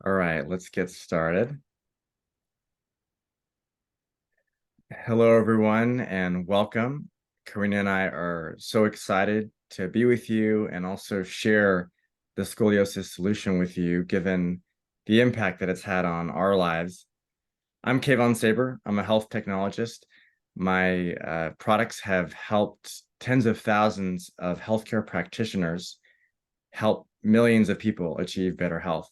All right, let's get started. Hello, everyone, and welcome. Karena and I are so excited to be with you and also share the Scoliosis Solution with you, given the impact that it's had on our lives. I'm Kevon Saber. I'm a health technologist. My products have helped tens of thousands of healthcare practitioners help millions of people achieve better health.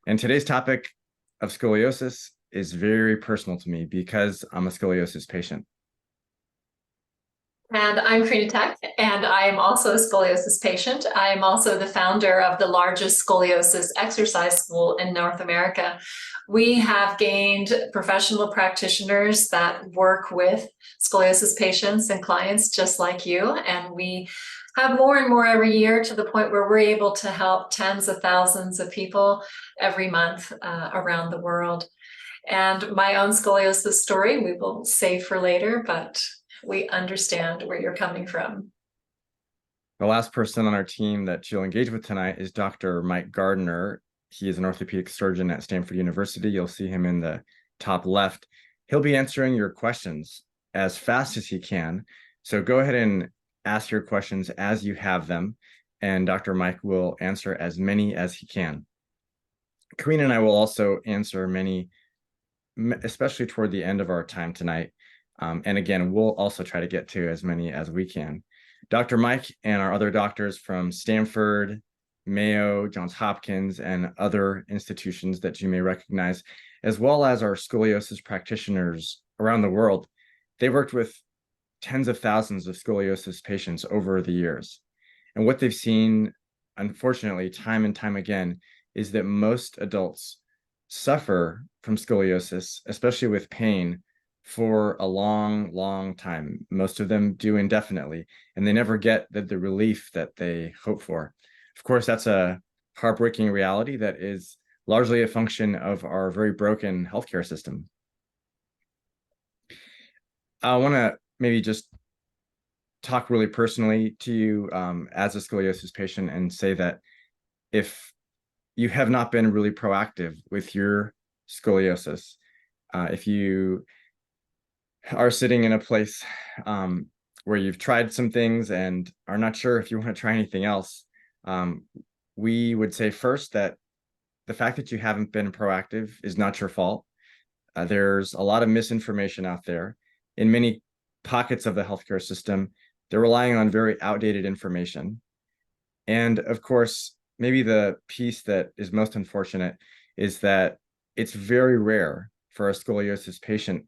And today's topic of scoliosis is very personal to me because I'm a scoliosis patient. And I'm Karena Thek, and I am also a scoliosis patient. I am also the founder of the largest scoliosis exercise school in North America. We have gained professional practitioners that work with scoliosis patients and clients just like you, and we have more and more every year to the point where we're able to help tens of thousands of people every month around the world. And my own scoliosis story we will save for later, but we understand where you're coming from. The last person on our team that you'll engage with tonight is Dr. Mike Gardner. He is an orthopedic surgeon at Stanford University. You'll see him in the top left. He'll be answering your questions as fast as he can. So go ahead and ask your questions as you have them, and Dr. Mike will answer as many as he can. Karena and I will also answer many, especially toward the end of our time tonight. And again, we'll also try to get to as many as we can. Dr. Mike and our other doctors from Stanford, Mayo, Johns Hopkins, and other institutions that you may recognize, as well as our scoliosis practitioners around the world, they worked with tens of thousands of scoliosis patients over the years. And what they've seen, unfortunately, time and time again, is that most adults suffer from scoliosis, especially with pain, for a long, long time. Most of them do indefinitely, and they never get the relief that they hope for. Of course, that's a heartbreaking reality that is largely a function of our very broken healthcare system. I want to maybe just talk really personally to you as a scoliosis patient and say that if you have not been really proactive with your scoliosis, if you are sitting in a place where you've tried some things and are not sure if you want to try anything else, we would say first that the fact that you haven't been proactive is not your fault. There's a lot of misinformation out there. In many pockets of the healthcare system, they're relying on very outdated information. And of course, maybe the piece that is most unfortunate is that it's very rare for a scoliosis patient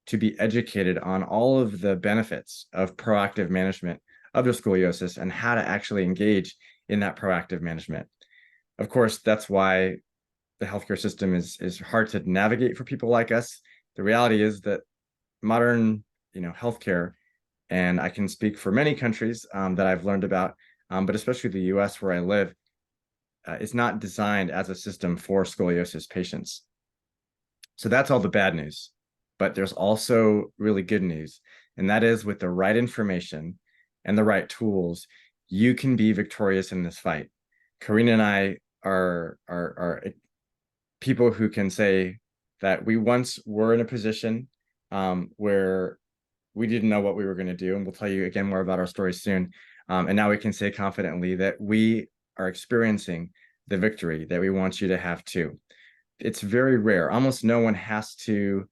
to be educated on all of the benefits of proactive management of their scoliosis and how to actually engage in that proactive management. Of course, that's why the healthcare system is hard to navigate for people like us. The reality is that modern, healthcare, and I can speak for many countries that I've learned about, but especially the US where I live, is not designed as a system for scoliosis patients. So that's all the bad news. But there's also really good news, and that is with the right information and the right tools, you can be victorious in this fight. Karena and I are people who can say that we once were in a position where we didn't know what we were going to do, and we'll tell you again more about our story soon. And now we can say confidently that we are experiencing the victory that we want you to have too. It's very rare. Almost no one has to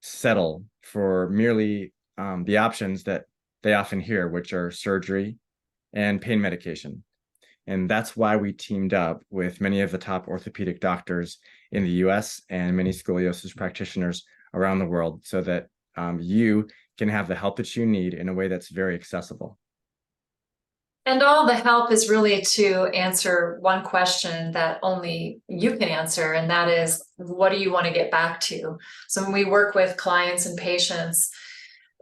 settle for merely the options that they often hear, which are surgery and pain medication. And that's why we teamed up with many of the top orthopedic doctors in the US and many scoliosis practitioners around the world so that you can have the help that you need in a way that's very accessible. And all the help is really to answer one question that only you can answer, and that is, what do you want to get back to? So when we work with clients and patients,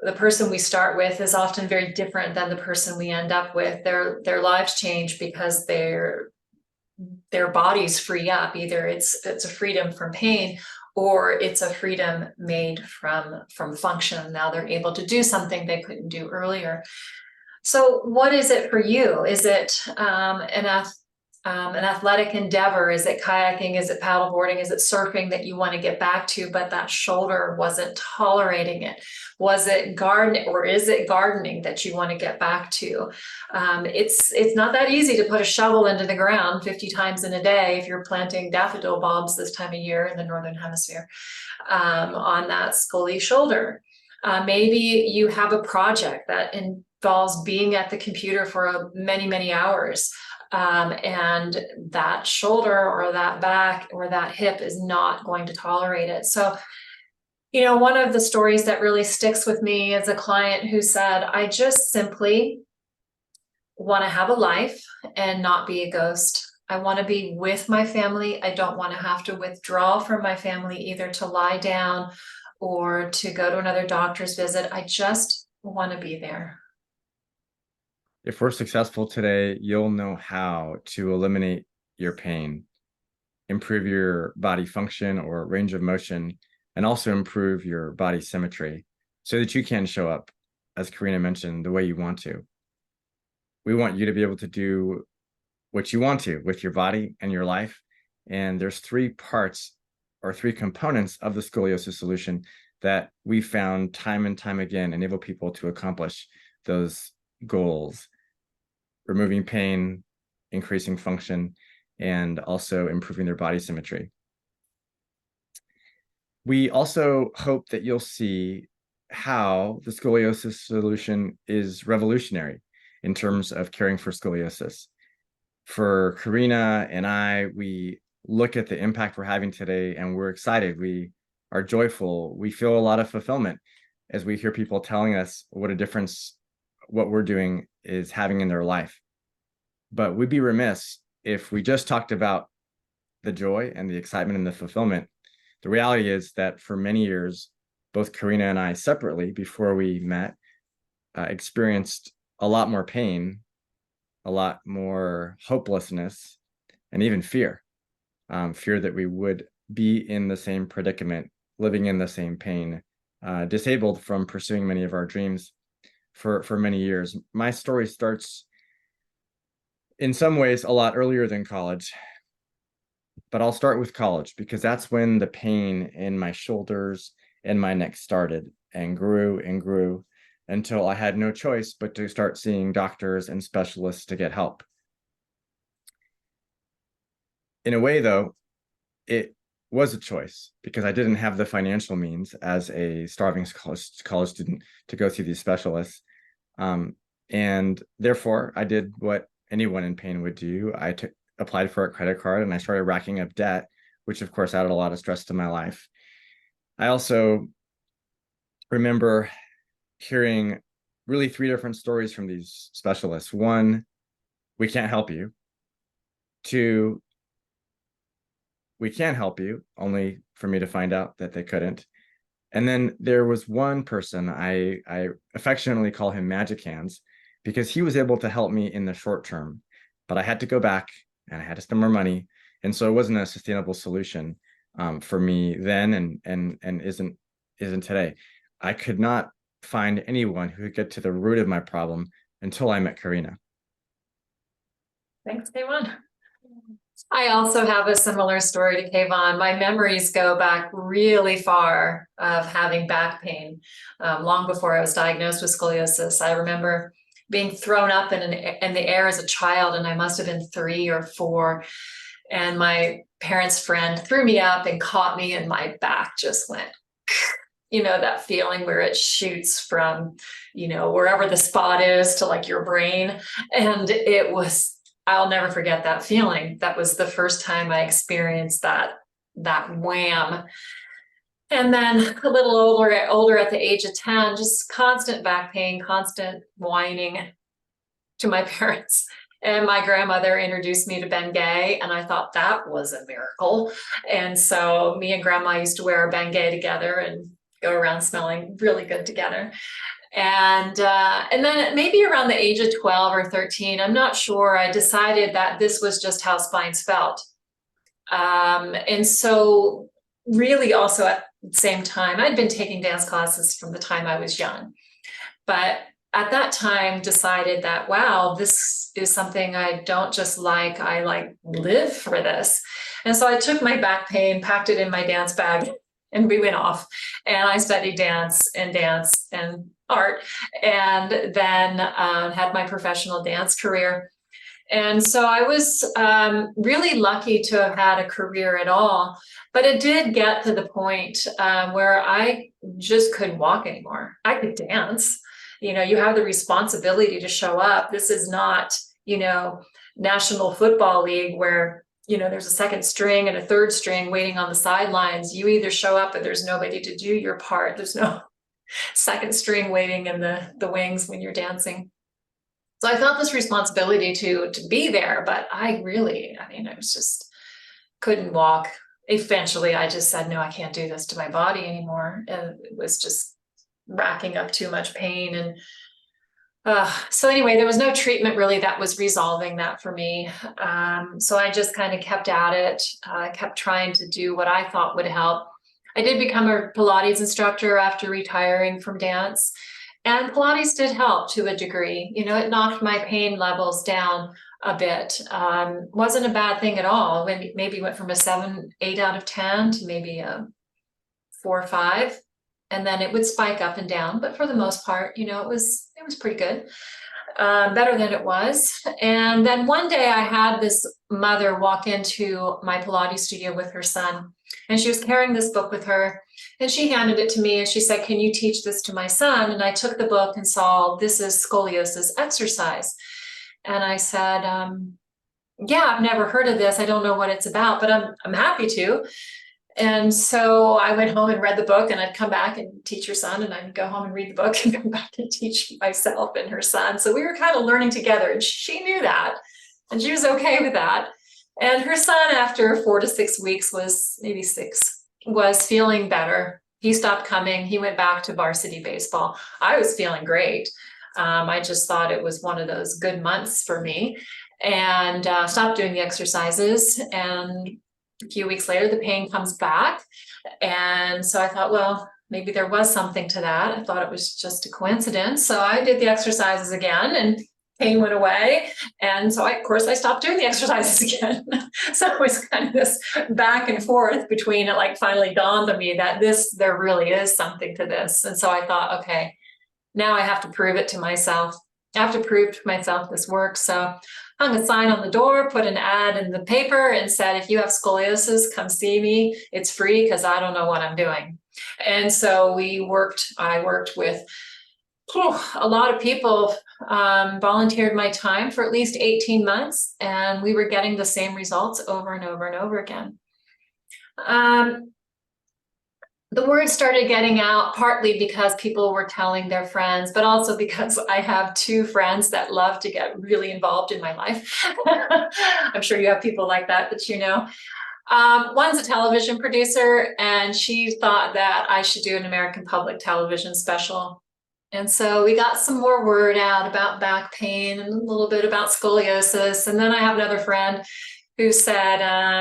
the person we start with is often very different than the person we end up with. Their lives change because their bodies free up. Either it's a freedom from pain, or it's a freedom made from function. Now they're able to do something they couldn't do earlier. So what is it for you? Is it an an athletic endeavor? Is it kayaking? Is it paddleboarding? Is it surfing that you want to get back to, but that shoulder wasn't tolerating it? Was it gardening, or is it gardening that you want to get back to? It's not that easy to put a shovel into the ground 50 times in a day if you're planting daffodil bulbs this time of year in the Northern Hemisphere on that scoliosis shoulder. Maybe you have a project that involves being at the computer for many, many hours. And that shoulder or that back or that hip is not going to tolerate it. So, one of the stories that really sticks with me is a client who said, I just simply want to have a life and not be a ghost. I want to be with my family. I don't want to have to withdraw from my family, either to lie down or to go to another doctor's visit. I just want to be there. If we're successful today, you'll know how to eliminate your pain, improve your body function or range of motion, and also improve your body symmetry so that you can show up, as Karena mentioned, the way you want to. We want you to be able to do what you want to with your body and your life. And there's 3 parts or 3 components of the scoliosis solution that we found time and time again enable people to accomplish those goals: removing pain, increasing function, and also improving their body symmetry. We also hope that you'll see how the scoliosis solution is revolutionary in terms of caring for scoliosis. For Karena and I, we look at the impact we're having today and we're excited. We are joyful. We feel a lot of fulfillment as we hear people telling us what a difference what we're doing is having in their life. But we'd be remiss if we just talked about the joy and the excitement and the fulfillment. The reality is that for many years, both Karena and I separately, before we met, experienced a lot more pain, a lot more hopelessness, and even fear. Fear that we would be in the same predicament, living in the same pain, disabled from pursuing many of our dreams for many years. My story starts in some ways a lot earlier than college, but I'll start with college because that's when the pain in my shoulders and my neck started and grew until I had no choice but to start seeing doctors and specialists to get help. In a way, though, it was a choice because I didn't have the financial means as a starving college student to go see these specialists. And therefore, I did what anyone in pain would do. I applied for a credit card and I started racking up debt, which of course added a lot of stress to my life. I also remember hearing really 3 different stories from these specialists. 1, we can't help you. 2, we can help you, only for me to find out that they couldn't. And then there was one person, I affectionately call him Magic Hands, because he was able to help me in the short term, but I had to go back and I had to spend more money. And so it wasn't a sustainable solution for me then and isn't today. I could not find anyone who could get to the root of my problem until I met Karena. Thanks, Kevon. I also have a similar story to Kevon. My memories go back really far of having back pain. Long before I was diagnosed with scoliosis, I remember being thrown up in the air as a child, and I must have been 3 or 4. And my parents' friend threw me up and caught me, and my back just went, that feeling where it shoots from, wherever the spot is to like your brain. And it was, I'll never forget that feeling. That was the first time I experienced that wham. And then a little older at the age of 10, just constant back pain, constant whining to my parents. And my grandmother introduced me to Bengay, and I thought that was a miracle. And so me and grandma used to wear a Bengay together and go around smelling really good together. And then maybe around the age of 12 or 13, I'm not sure, I decided that this was just how spines felt. And so really also at the same time, I'd been taking dance classes from the time I was young. But at that time decided that, wow, this is something I don't just like, I like live for this. And so I took my back pain, packed it in my dance bag, and we went off. And I studied dance and art, and then had my professional dance career. And so I was really lucky to have had a career at all, but it did get to the point where I just couldn't walk anymore. I could dance. You know, you have the responsibility to show up. This is not, you know, National Football League where, you know, there's a second string and a third string waiting on the sidelines. You either show up, but there's nobody to do your part. There's no second string waiting in the wings when you're dancing. So I felt this responsibility to be there, but I mean, I was just couldn't walk. Eventually, I just said, no, I can't do this to my body anymore. And it was just racking up too much pain. And so anyway, there was no treatment really that was resolving that for me. So I just kind of kept at it, kept trying to do what I thought would help. I did become a Pilates instructor after retiring from dance. And Pilates did help to a degree. You know, it knocked my pain levels down a bit. Wasn't a bad thing at all. Maybe went from a 7, 8 out of 10 to maybe a 4 or 5. And then it would spike up and down. But for the most part, you know, it was pretty good. Better than it was. And then one day I had this mother walk into my Pilates studio with her son. And she was carrying this book with her. And she handed it to me and she said, can you teach this to my son? And I took the book and saw, this is scoliosis exercise. And I said, yeah, I've never heard of this. I don't know what it's about, but I'm happy to. And so I went home and read the book, and I'd come back and teach her son, and I'd go home and read the book and come back and teach myself and her son. So we were kind of learning together, and she knew that, and she was okay with that. And her son, after 4 to 6 weeks, maybe 6, was feeling better. He stopped coming. He went back to varsity baseball. I was feeling great. I just thought it was one of those good months for me, and stopped doing the exercises. And a few weeks later, the pain comes back. And so I thought, well, maybe there was something to that. I thought it was just a coincidence. So I did the exercises again, and pain went away. And so of course I stopped doing the exercises again. So it was kind of this back and forth between it, like finally dawned on me that there really is something to this. And so I thought, okay, now I have to prove it to myself. I have to prove to myself this works. So hung a sign on the door, put an ad in the paper, and said, if you have scoliosis, come see me. It's free because I don't know what I'm doing. And so I worked with a lot of people, volunteered my time for at least 18 months, and we were getting the same results over and over and over again. The word started getting out partly because people were telling their friends, but also because I have 2 friends that love to get really involved in my life. I'm sure you have people like that you know. One's a television producer, and she thought that I should do an American public television special. And so we got some more word out about back pain and a little bit about scoliosis. And then I have another friend who said,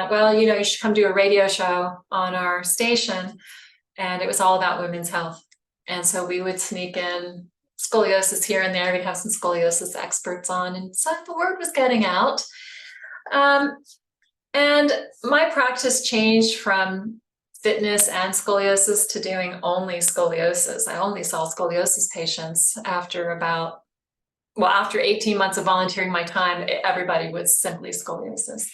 well, you know, you should come do a radio show on our station. And it was all about women's health. And so we would sneak in scoliosis here and there. We'd have some scoliosis experts on. And so the word was getting out. And my practice changed from fitness and scoliosis to doing only scoliosis. I only saw scoliosis patients after 18 months of volunteering my time. Everybody was simply scoliosis.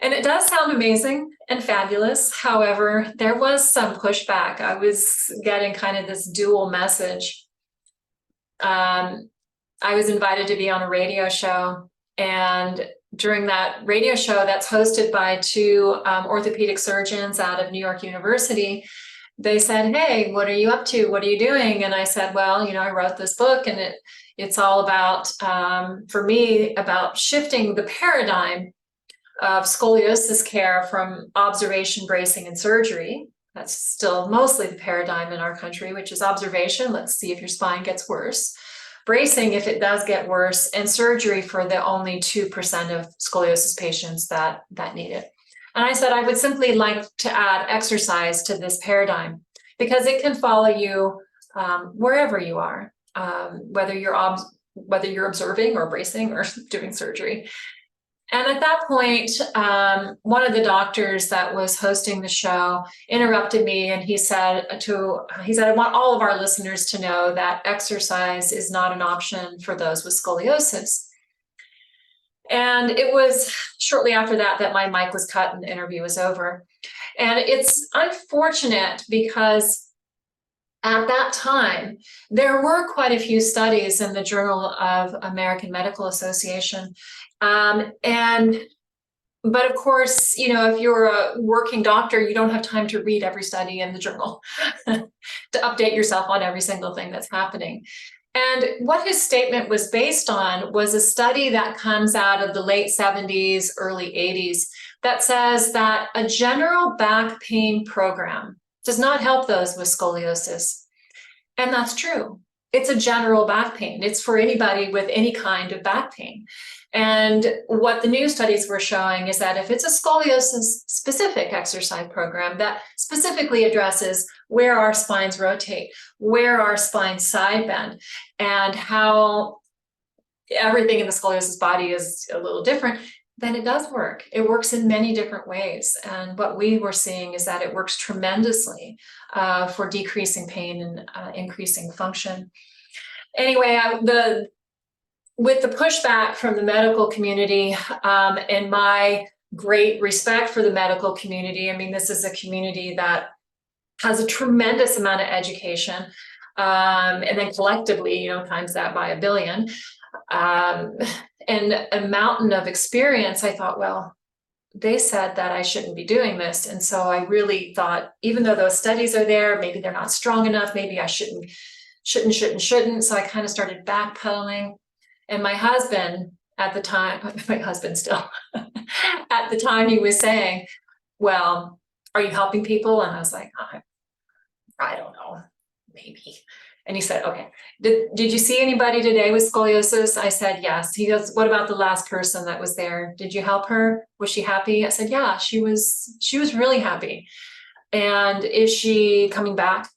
And it does sound amazing and fabulous. However, there was some pushback. I was getting kind of this dual message. I was invited to be on a radio show, and during that radio show that's hosted by 2 orthopedic surgeons out of New York University, they said, hey, what are you up to? What are you doing? And I said, well, you know, I wrote this book, and it's all about, for me, about shifting the paradigm of scoliosis care from observation, bracing, and surgery. That's still mostly the paradigm in our country, which is observation. Let's see if your spine gets worse. Bracing if it does get worse, and surgery for the only 2% of scoliosis patients that need it. And I said I would simply like to add exercise to this paradigm because it can follow you wherever you are. whether you're observing or bracing or doing surgery. And at that point, one of the doctors that was hosting the show interrupted me, and he said, I want all of our listeners to know that exercise is not an option for those with scoliosis. And it was shortly after that that my mic was cut and the interview was over. And it's unfortunate because at that time, there were quite a few studies in the Journal of American Medical Association. But of course, if you're a working doctor, you don't have time to read every study in the journal to update yourself on every single thing that's happening. And what his statement was based on was a study that comes out of the late 70s, early 80s, that says that a general back pain program does not help those with scoliosis. And that's true. It's a general back pain. It's for anybody with any kind of back pain. And what the new studies were showing is that if it's a scoliosis specific exercise program that specifically addresses where our spines rotate, where our spines side bend, and how everything in the scoliosis body is a little different, then it does work. It works in many different ways. And what we were seeing is that it works tremendously for decreasing pain and increasing function. Anyway, with the pushback from the medical community and my great respect for the medical community, I mean, this is a community that has a tremendous amount of education, and then collectively, times that by a billion, and a mountain of experience. I thought, well, they said that I shouldn't be doing this. And so I really thought, even though those studies are there, maybe they're not strong enough, maybe I shouldn't. So I kind of started backpedaling. And my husband at the time, my husband still, at the time he was saying, well, are you helping people? And I was like, I don't know, maybe. And he said, okay, did you see anybody today with scoliosis? I said, yes. He goes, what about the last person that was there? Did you help her? Was she happy? I said, yeah, she was really happy. And is she coming back?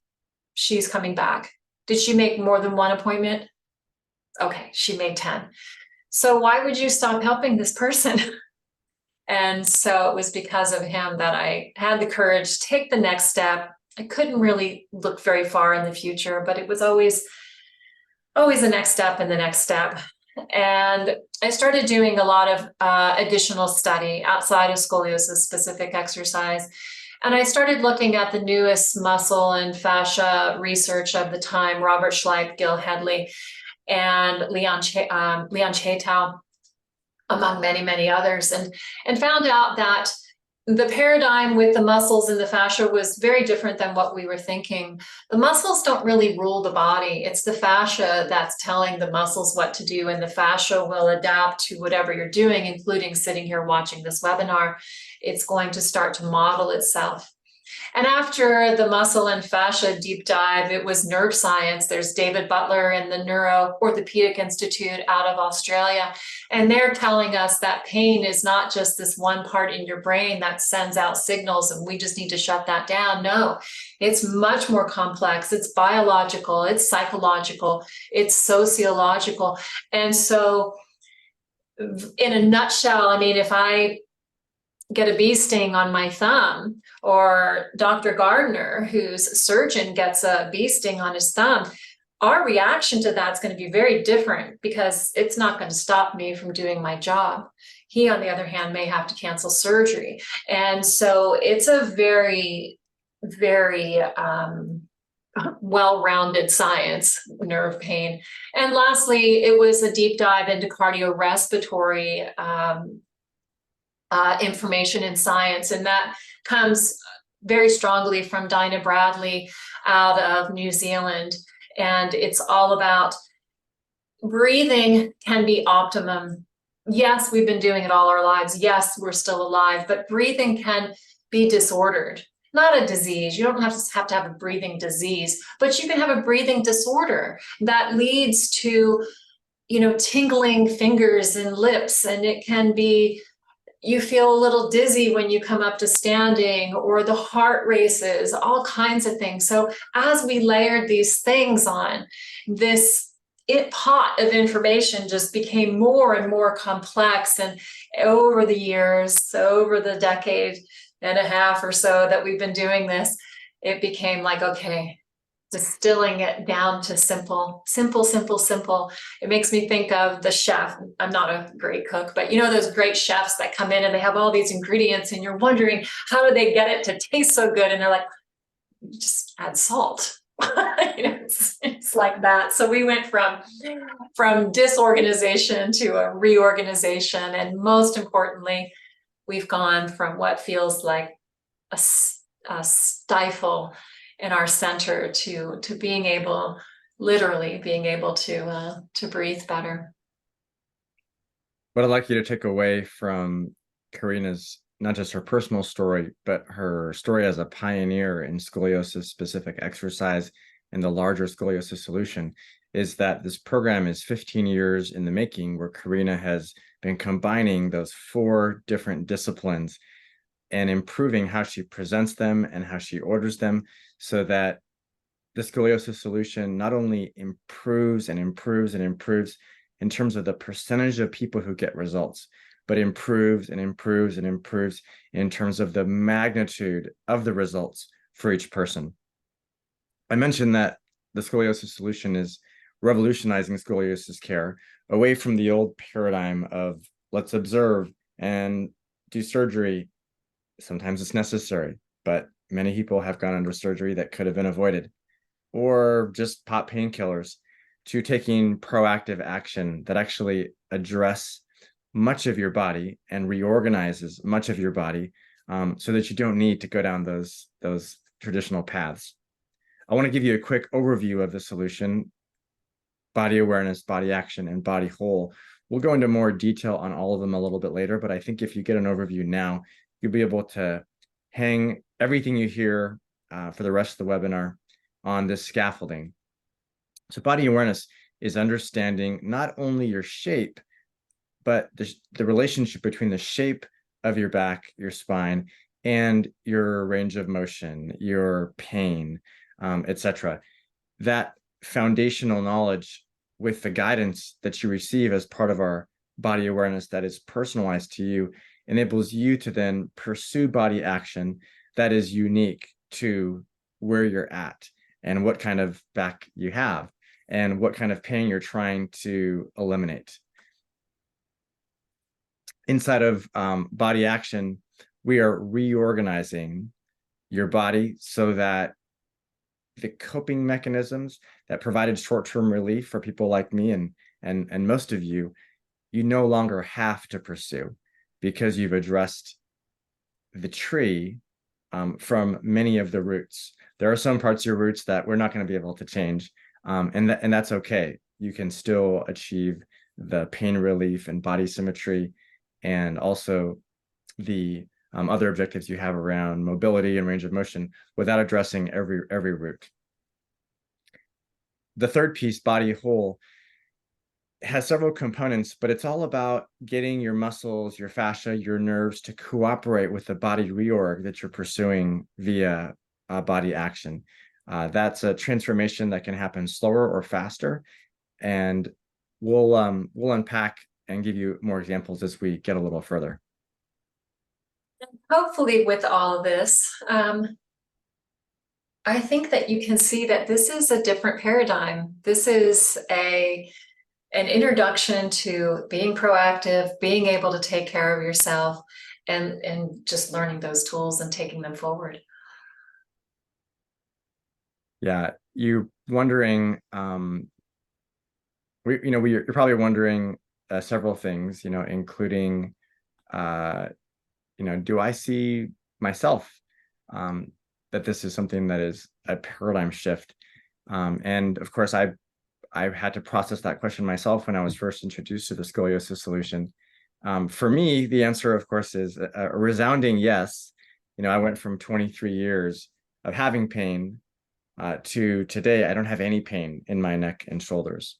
She's coming back. Did she make more than one appointment? Okay, she made 10. So why would you stop helping this person? And so it was because of him that I had the courage to take the next step. I couldn't really look very far in the future, but it was always the next step and the next step. And I started doing a lot of additional study outside of scoliosis specific exercise. And I started looking at the newest muscle and fascia research of the time, Robert Schleip, Gil Hedley, and Leon Chaitow, among many, many others, and found out that the paradigm with the muscles and the fascia was very different than what we were thinking. The muscles don't really rule the body. It's the fascia that's telling the muscles what to do, and the fascia will adapt to whatever you're doing, including sitting here watching this webinar. It's going to start to model itself. And after the muscle and fascia deep dive, it was nerve science. There's David Butler and the Orthopaedic Institute out of Australia. And they're telling us that pain is not just this one part in your brain that sends out signals and we just need to shut that down. No, it's much more complex. It's biological, it's psychological, it's sociological. And so in a nutshell, I mean, if I get a bee sting on my thumb, or Dr. Gardner, who's a surgeon, gets a bee sting on his thumb, our reaction to that's going to be very different because it's not going to stop me from doing my job. He, on the other hand, may have to cancel surgery. And so it's a very, very well-rounded science, nerve pain. And lastly, it was a deep dive into cardiorespiratory information in science, and that comes very strongly from Dinah Bradley out of New Zealand. And it's all about breathing can be optimum. Yes, we've been doing it all our lives. Yes, we're still alive, but breathing can be disordered. Not a disease. You don't have to have a breathing disease, but you can have a breathing disorder that leads to, tingling fingers and lips, and it can be you feel a little dizzy when you come up to standing, or the heart races, all kinds of things. So as we layered these things on, this pot of information just became more and more complex. And over the years, over the decade and a half or so that we've been doing this, it became like, okay, distilling it down to simple. It makes me think of the chef. I'm not a great cook, but you know those great chefs that come in and they have all these ingredients and you're wondering, how do they get it to taste so good? And they're like, just add salt. It's like that. So we went from disorganization to a reorganization, and most importantly, we've gone from what feels like a stifle in our center to being able, literally being able to breathe better. What I'd like you to take away from Karena's, not just her personal story, but her story as a pioneer in scoliosis-specific exercise and the larger Scoliosis Solution, is that this program is 15 years in the making, where Karena has been combining those 4 different disciplines and improving how she presents them and how she orders them, so that the Scoliosis Solution not only improves and improves and improves in terms of the percentage of people who get results, but improves and improves and improves in terms of the magnitude of the results for each person. I mentioned that the Scoliosis Solution is revolutionizing scoliosis care away from the old paradigm of let's observe and do surgery. Sometimes it's necessary, but many people have gone under surgery that could have been avoided, or just pop painkillers, to taking proactive action that actually address much of your body and reorganizes much of your body, so that you don't need to go down those traditional paths. I want to give you a quick overview of the solution: body awareness, body action, and body whole. We'll go into more detail on all of them a little bit later, but I think if you get an overview now, you'll be able to hang everything you hear for the rest of the webinar on this scaffolding. So body awareness is understanding not only your shape, but the relationship between the shape of your back, your spine, and your range of motion, your pain, etc. That foundational knowledge, with the guidance that you receive as part of our body awareness that is personalized to you, enables you to then pursue body action that is unique to where you're at and what kind of back you have and what kind of pain you're trying to eliminate. Inside of body action, we are reorganizing your body so that the coping mechanisms that provided short-term relief for people like me and most of you, you no longer have to pursue, because you've addressed the tree from many of the roots. There are some parts of your roots that we're not going to be able to change, and that's okay. You can still achieve the pain relief and body symmetry, and also the other objectives you have around mobility and range of motion, without addressing every root. The third piece, body whole, has several components, but it's all about getting your muscles, your fascia, your nerves to cooperate with the body reorg that you're pursuing via body action. That's a transformation that can happen slower or faster, and we'll unpack and give you more examples as we get a little further. Hopefully with all of this, I think that you can see that this is a different paradigm. This is an introduction to being proactive, being able to take care of yourself, and just learning those tools and taking them forward. Yeah, you're wondering, you're probably wondering several things, including, do I see myself that this is something that is a paradigm shift? And of course, I had to process that question myself when I was first introduced to the Scoliosis Solution. For me, the answer, of course, is a resounding yes. I went from 23 years of having pain to today, I don't have any pain in my neck and shoulders.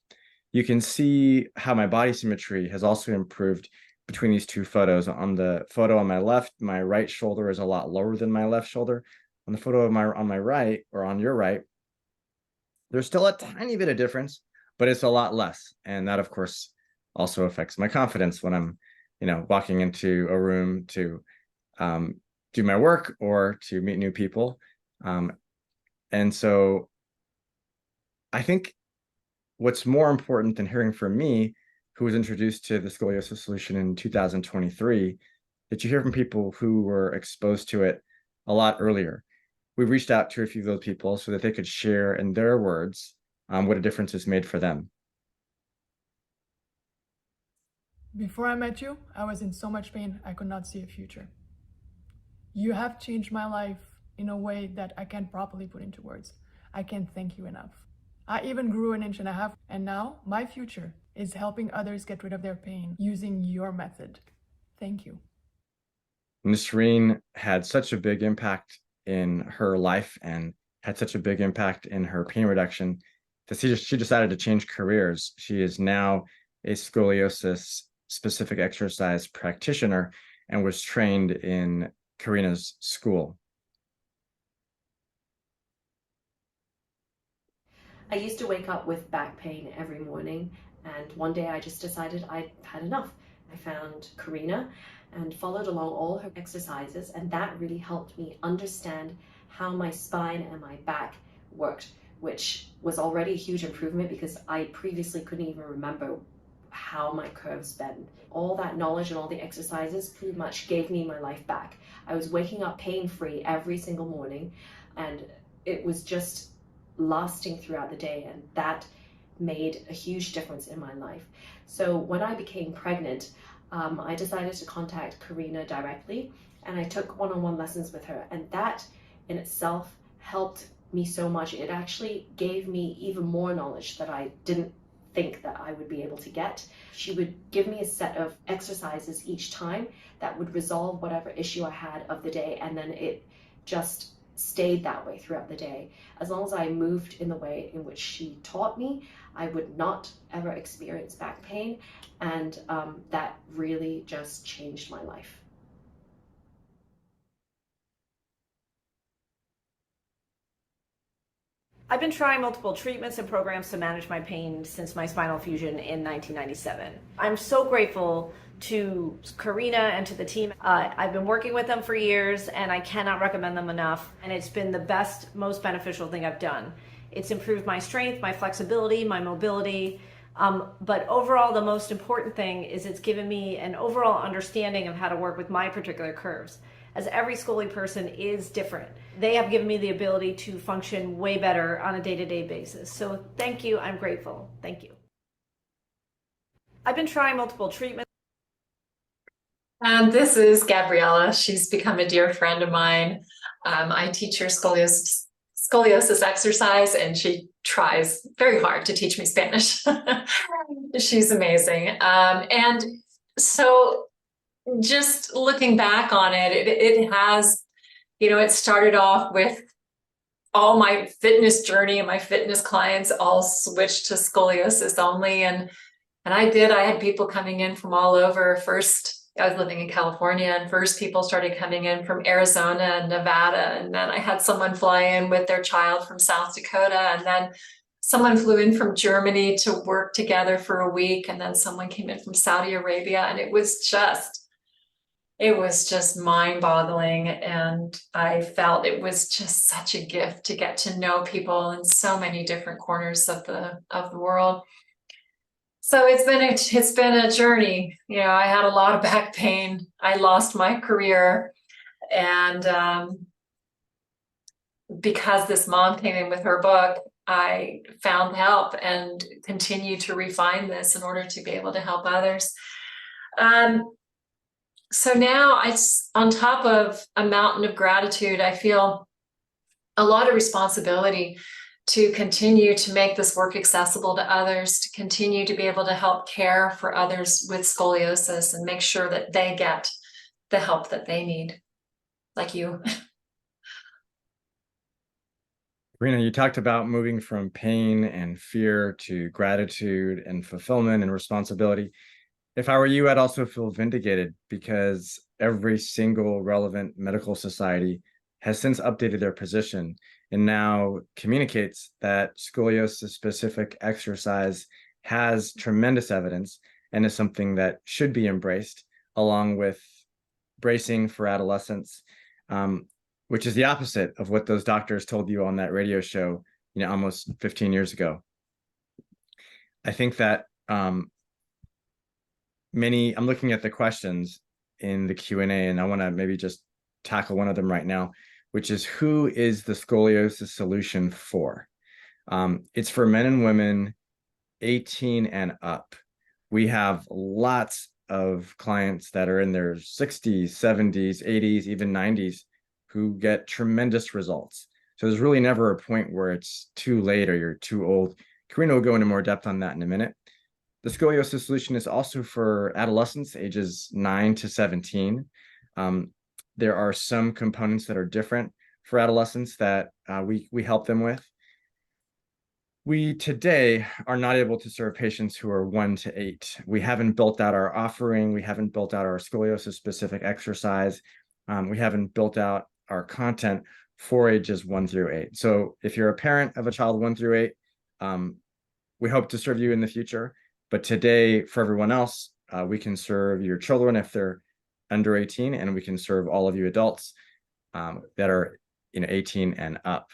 You can see how my body symmetry has also improved between these two photos. On the photo on my left, my right shoulder is a lot lower than my left shoulder. On the photo on my right, or on your right, there's still a tiny bit of difference, but it's a lot less. And that, of course, also affects my confidence when I'm, walking into a room to do my work or to meet new people. And so I think what's more important than hearing from me, who was introduced to the Scoliosis Solution in 2023, that you hear from people who were exposed to it a lot earlier. We reached out to a few of those people so that they could share in their words what a difference it's made for them. Before I met you, I was in so much pain I could not see a future. You have changed my life in a way that I can't properly put into words. I can't thank you enough. I even grew 1.5 inches, and now my future is helping others get rid of their pain using your method. Thank you. Nisreen had such a big impact in her life and had such a big impact in her pain reduction that she decided to change careers. She is now a scoliosis specific exercise practitioner and was trained in Karena's school. I used to wake up with back pain every morning, and one day I just decided I'd had enough. I found Karena and followed along all her exercises, and that really helped me understand how my spine and my back worked, which was already a huge improvement because I previously couldn't even remember how my curves bend. All that knowledge and all the exercises pretty much gave me my life back. I was waking up pain-free every single morning, and it was just lasting throughout the day, and that made a huge difference in my life. So when I became pregnant, I decided to contact Karena directly, and I took one-on-one lessons with her, and that in itself helped me so much. It actually gave me even more knowledge that I didn't think that I would be able to get. She would give me a set of exercises each time that would resolve whatever issue I had of the day, and then it just stayed that way throughout the day. As long as I moved in the way in which she taught me, I would not ever experience back pain, and that really just changed my life. I've been trying multiple treatments and programs to manage my pain since my spinal fusion in 1997. I'm so grateful to Karena and to the team. I've been working with them for years, and I cannot recommend them enough. And it's been the best, most beneficial thing I've done. It's improved my strength, my flexibility, my mobility. But overall, the most important thing is it's given me an overall understanding of how to work with my particular curves. As every Scoli person is different, they have given me the ability to function way better on a day-to-day basis. So thank you, I'm grateful. Thank you. I've been trying multiple treatments. And this is Gabriella. She's become a dear friend of mine. I teach her scoliosis exercise, and she tries very hard to teach me Spanish. She's amazing. And so just looking back on it, it has, it started off with all my fitness journey, and my fitness clients all switched to scoliosis only. And I had people coming in from all over. First, I was living in California, and first people started coming in from Arizona and Nevada. And then I had someone fly in with their child from South Dakota. And then someone flew in from Germany to work together for a week. And then someone came in from Saudi Arabia. And it was just mind-boggling. And I felt it was just such a gift to get to know people in so many different corners of the world. So it's been a journey. I had a lot of back pain. I lost my career, and because this mom came in with her book, I found help and continue to refine this in order to be able to help others. So now, on top of a mountain of gratitude, I feel a lot of responsibility to continue to make this work accessible to others, to continue to be able to help care for others with scoliosis and make sure that they get the help that they need, like you. Karena, you talked about moving from pain and fear to gratitude and fulfillment and responsibility. If I were you, I'd also feel vindicated because every single relevant medical society has since updated their position and now communicates that scoliosis-specific exercise has tremendous evidence and is something that should be embraced, along with bracing for adolescents, which is the opposite of what those doctors told you on that radio show, almost 15 years ago. I think that I'm looking at the questions in the Q&A, and I want to maybe just tackle one of them right now, which is, who is the Scoliosis Solution for? It's for men and women 18 and up. We have lots of clients that are in their 60s, 70s, 80s, even 90s, who get tremendous results. So there's really never a point where it's too late or you're too old. Karena will go into more depth on that in a minute. The Scoliosis Solution is also for adolescents, ages 9 to 17. There are some components that are different for adolescents that we help them with. We today are not able to serve patients who are 1 to 8. We haven't built out our offering. We haven't built out our scoliosis-specific exercise. We haven't built out our content for ages 1 through 8. So if you're a parent of a child 1 through 8, we hope to serve you in the future. But today, for everyone else, we can serve your children if they're under 18, and we can serve all of you adults that are 18 and up.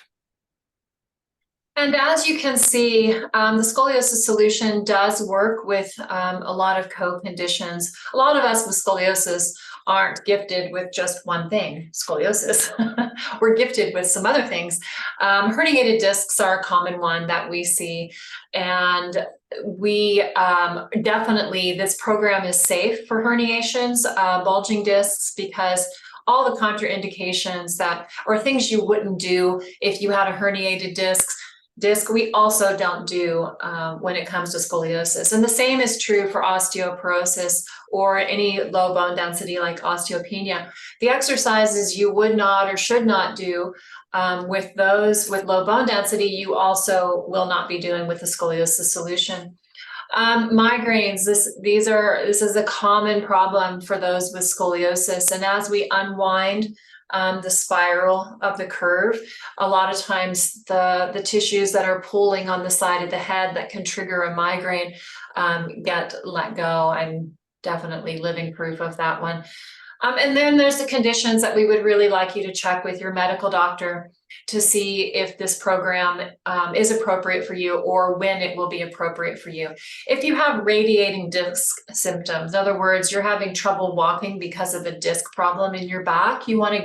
And as you can see, the Scoliosis Solution does work with a lot of co-conditions. A lot of us with scoliosis aren't gifted with just one thing, scoliosis. We're gifted with some other things. Herniated discs are a common one that we see. And we definitely, this program is safe for herniations, bulging discs, because all the contraindications or things you wouldn't do if you had a herniated disc, we also don't do when it comes to scoliosis. And the same is true for osteoporosis or any low bone density like osteopenia. The exercises you would not or should not do with those with low bone density, you also will not be doing with the Scoliosis Solution. Migraines, this is a common problem for those with scoliosis. And as we unwind the spiral of the curve, a lot of times the tissues that are pulling on the side of the head that can trigger a migraine get let go. I'm definitely living proof of that one. And then there's the conditions that we would really like you to check with your medical doctor to see if this program is appropriate for you or when it will be appropriate for you. If you have radiating disc symptoms, in other words, you're having trouble walking because of a disc problem in your back, you want to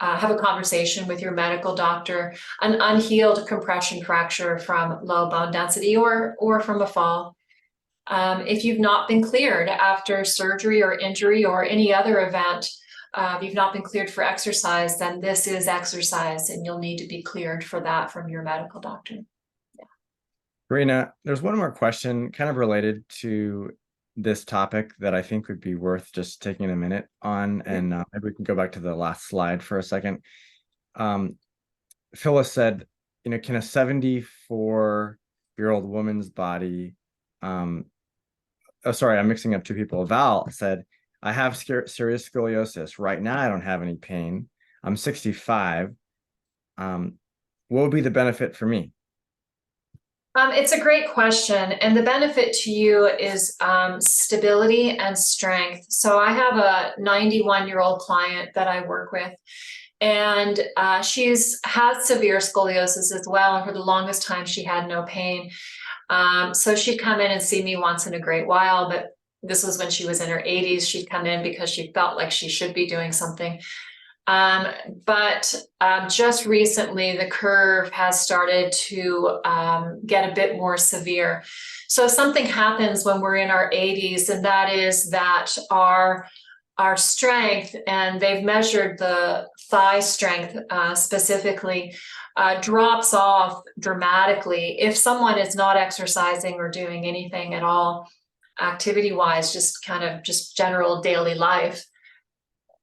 have a conversation with your medical doctor. An unhealed compression fracture from low bone density or from a fall. If you've not been cleared after surgery or injury or any other event, if you've not been cleared for exercise, then this is exercise and you'll need to be cleared for that from your medical doctor. Yeah. Karena, there's one more question kind of related to this topic that I think would be worth just taking a minute on, and maybe we can go back to the last slide for a second. Phyllis said, can a 74-year-old woman's body oh, sorry, I'm mixing up two people. Val said, I have serious scoliosis. Right now, I don't have any pain. I'm 65. What would be the benefit for me? It's a great question. And the benefit to you is stability and strength. So I have a 91-year-old client that I work with, and she's had severe scoliosis as well. And for the longest time, she had no pain. So she'd come in and see me once in a great while, but this was when she was in her 80s. She'd come in because she felt like she should be doing something. But just recently, the curve has started to get a bit more severe. So something happens when we're in our 80s, and that is that our strength, and they've measured the thigh strength specifically, drops off dramatically if someone is not exercising or doing anything at all activity-wise, just general daily life.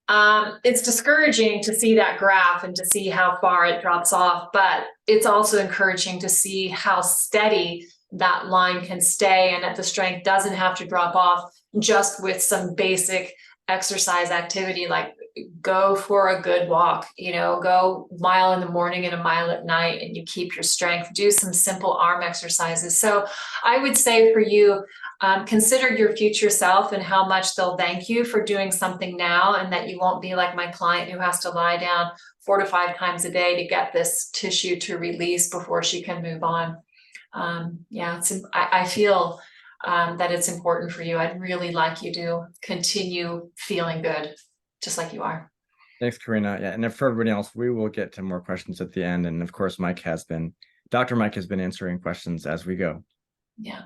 It's discouraging to see that graph and to see how far it drops off, but it's also encouraging to see how steady that line can stay and that the strength doesn't have to drop off just with some basic exercise activity like go for a good walk, go mile in the morning and a mile at night, and you keep your strength. Do some simple arm exercises. So I would say for you, consider your future self and how much they'll thank you for doing something now, and that you won't be like my client who has to lie down 4 to 5 times a day to get this tissue to release before she can move on. I feel that it's important for you. I'd really like you to continue feeling good, just like you are. Thanks, Karena. Yeah, and for everybody else, we will get to more questions at the end. And of course, Dr. Mike has been answering questions as we go. Yeah.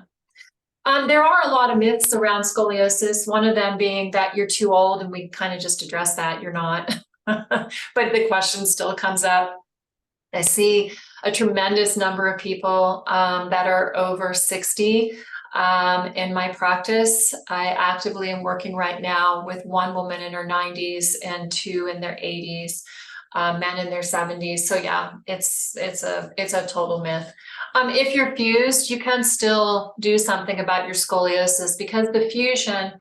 There are a lot of myths around scoliosis, one of them being that you're too old, and we kind of just addressed that. You're not. But the question still comes up. I see a tremendous number of people that are over 60 in my practice. I actively am working right now with one woman in her 90s and 2 in their 80s, men in their 70s. So yeah, it's a total myth. If you're fused, you can still do something about your scoliosis, because the fusion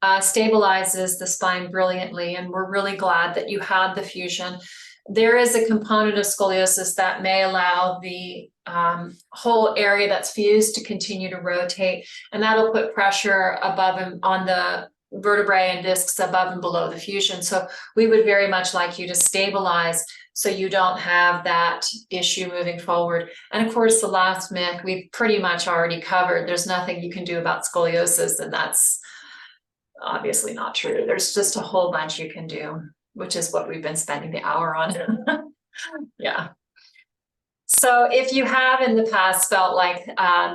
stabilizes the spine brilliantly, and we're really glad that you had the fusion. There is a component of scoliosis that may allow the whole area that's fused to continue to rotate, and that'll put pressure above and on the vertebrae and discs above and below the fusion. So we would very much like you to stabilize so you don't have that issue moving forward. And of course, the last myth we've pretty much already covered. There's nothing you can do about scoliosis, and that's obviously not true. There's just a whole bunch you can do, which is what we've been spending the hour on. Yeah. So if you have in the past felt like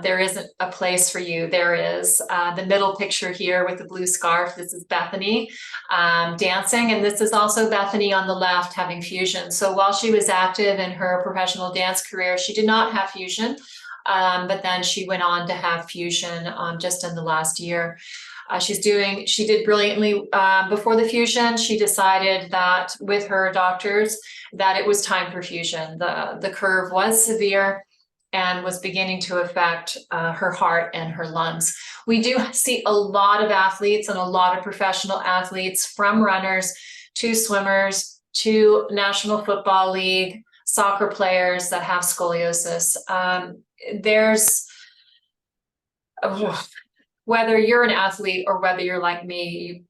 there isn't a place for you, there is. The middle picture here with the blue scarf, this is Bethany dancing, and this is also Bethany on the left having fusion. So while she was active in her professional dance career, she did not have fusion, but then she went on to have fusion just in the last year. She did brilliantly before the fusion. She decided that with her doctors that it was time for fusion. The curve was severe and was beginning to affect her heart and her lungs. We do see a lot of athletes and a lot of professional athletes, from runners to swimmers to National Football League, soccer players that have scoliosis. Whether you're an athlete or whether you're like me, you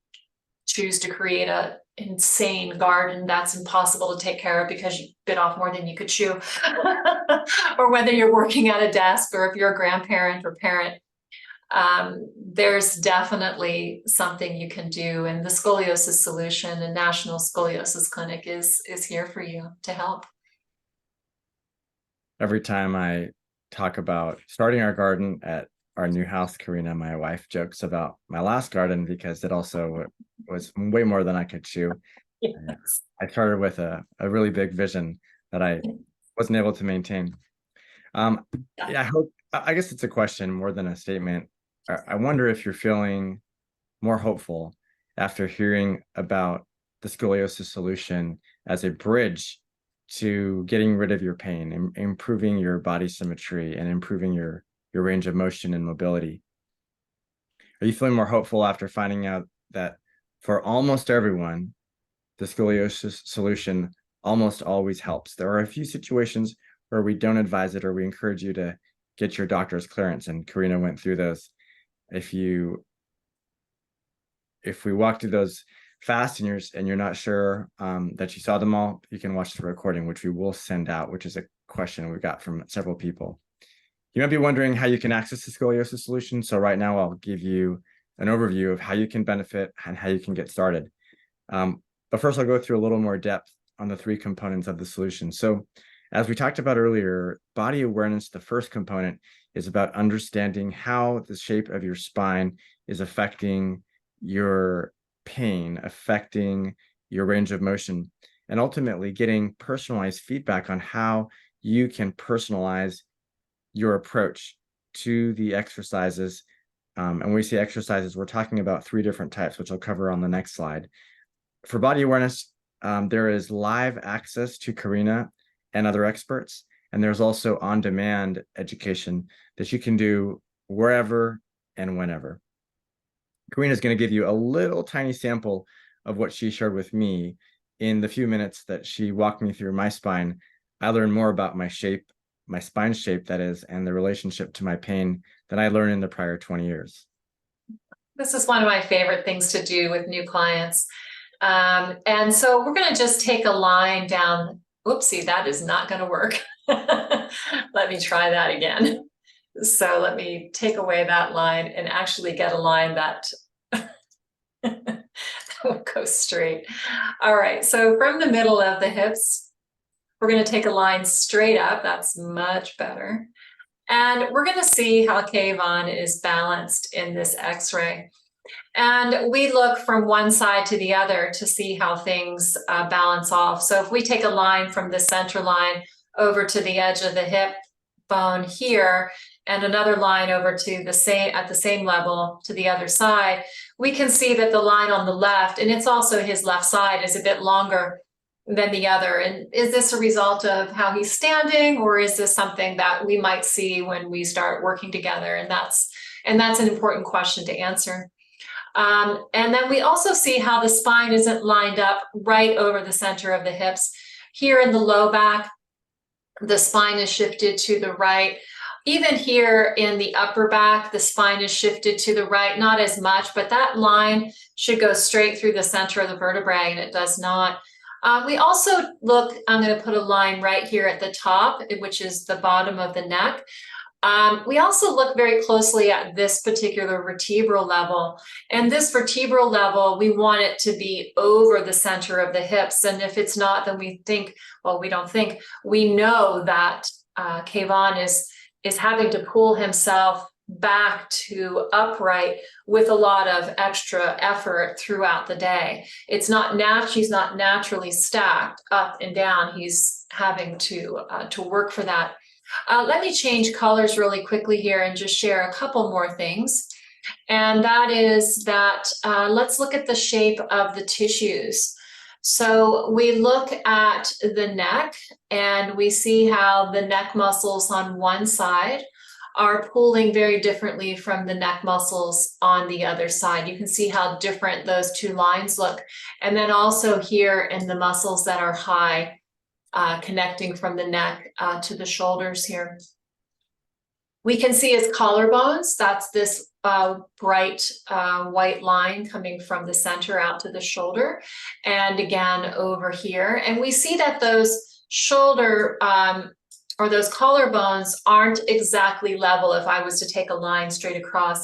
choose to create an insane garden that's impossible to take care of because you bit off more than you could chew. Or whether you're working at a desk, or if you're a grandparent or parent, there's definitely something you can do. And the Scoliosis Solution and National Scoliosis Clinic is here for you to help. Every time I talk about starting our garden at our new house, Karena, my wife, jokes about my last garden because it also was way more than I could chew. Yes. I started with a really big vision that I wasn't able to maintain. I guess it's a question more than a statement. I wonder if you're feeling more hopeful after hearing about the Scoliosis Solution as a bridge to getting rid of your pain, improving your body symmetry, and improving your range of motion and mobility. Are you feeling more hopeful after finding out that for almost everyone, the Scoliosis Solution almost always helps? There are a few situations where we don't advise it, or we encourage you to get your doctor's clearance, and Karena went through those. If we walk through those fast and you're not sure that you saw them all, you can watch the recording, which we will send out, which is a question we got from several people. You might be wondering how you can access the Scoliosis Solution. So right now I'll give you an overview of how you can benefit and how you can get started. But first I'll go through a little more depth on the 3 components of the solution. So as we talked about earlier, body awareness, the first component, is about understanding how the shape of your spine is affecting your pain, affecting your range of motion, and ultimately getting personalized feedback on how you can personalize your approach to the exercises. And when we say exercises, we're talking about 3 different types, which I'll cover on the next slide. For body awareness, there is live access to Karena and other experts, and there's also on-demand education that you can do wherever and whenever. Karena is going to give you a little tiny sample of what she shared with me, in the few minutes that she walked me through my spine, I learned more about my shape, my spine shape, that is, and the relationship to my pain than I learned in the prior 20 years. This is one of my favorite things to do with new clients. And so we're going to just take a line down. Oopsie, that is not going to work. Let me try that again. So let me take away that line and actually get a line that will go straight. All right, so from the middle of the hips, we're going to take a line straight up. That's much better. And we're going to see how Kevon is balanced in this X-ray. And we look from one side to the other to see how things balance off. So if we take a line from the center line over to the edge of the hip bone here, and another line over to the same, at the same level to the other side, we can see that the line on the left, and it's also his left side, is a bit longer than the other. And is this a result of how he's standing, or is this something that we might see when we start working together? And that's an important question to answer. And then we also see how the spine isn't lined up right over the center of the hips. Here in the low back, the spine is shifted to the right. Even here in the upper back, the spine is shifted to the right, not as much, but that line should go straight through the center of the vertebrae, and it does not. We also look, I'm going to put a line right here at the top, which is the bottom of the neck. We also look very closely at this particular vertebral level. And this vertebral level, we want it to be over the center of the hips. And if it's not, then we think, well, we don't think, we know that Kevon is having to pull himself back to upright with a lot of extra effort throughout the day. It's not she's not naturally stacked up and down. He's having to work for that. Let me change colors really quickly here and just share a couple more things. And that is that let's look at the shape of the tissues. So we look at the neck and we see how the neck muscles on one side are pulling very differently from the neck muscles on the other side. You can see how different those two lines look. And then also here in the muscles that are high, connecting from the neck to the shoulders here. We can see his collarbones. That's this bright white line coming from the center out to the shoulder. And again, over here. And we see that those shoulder or those collarbones aren't exactly level if I was to take a line straight across.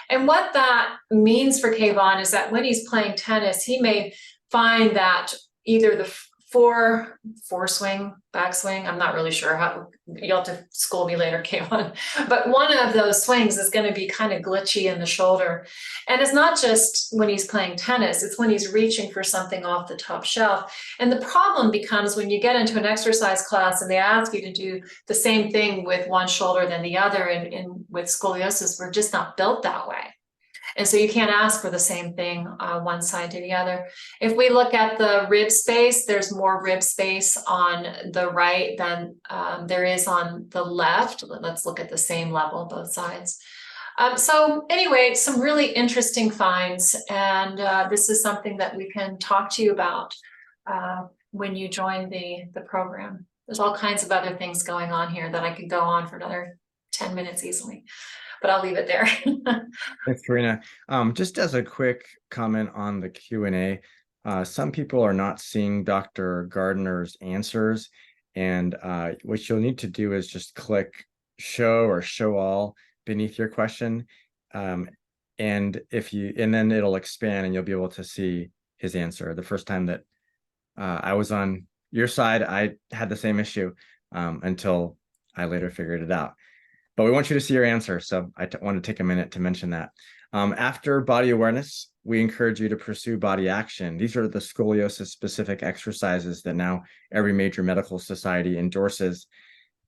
And what that means for Kevon is that when he's playing tennis, he may find that either the foreswing, backswing, I'm not really sure how, you'll have to school me later, Kevon, but one of those swings is going to be kind of glitchy in the shoulder. And it's not just when he's playing tennis, it's when he's reaching for something off the top shelf. And the problem becomes when you get into an exercise class and they ask you to do the same thing with one shoulder than the other, and with scoliosis, we're just not built that way. And so you can't ask for the same thing one side to the other. If we look at the rib space, there's more rib space on the right than there is on the left. Let's look at the same level, both sides. So anyway, some really interesting finds. And this is something that we can talk to you about when you join the program. There's all kinds of other things going on here that I could go on for another 10 minutes easily. But I'll leave it there. Thanks, Karena. Just as a quick comment on the Q&A, some people are not seeing Dr. Gardner's answers, and what you'll need to do is just click show or show all beneath your question, and then it'll expand and you'll be able to see his answer. The first time that I was on your side, I had the same issue until I later figured it out. But we want you to see your answer, so I want to take a minute to mention that. After body awareness, we encourage you to pursue body action. These are the scoliosis-specific exercises that now every major medical society endorses.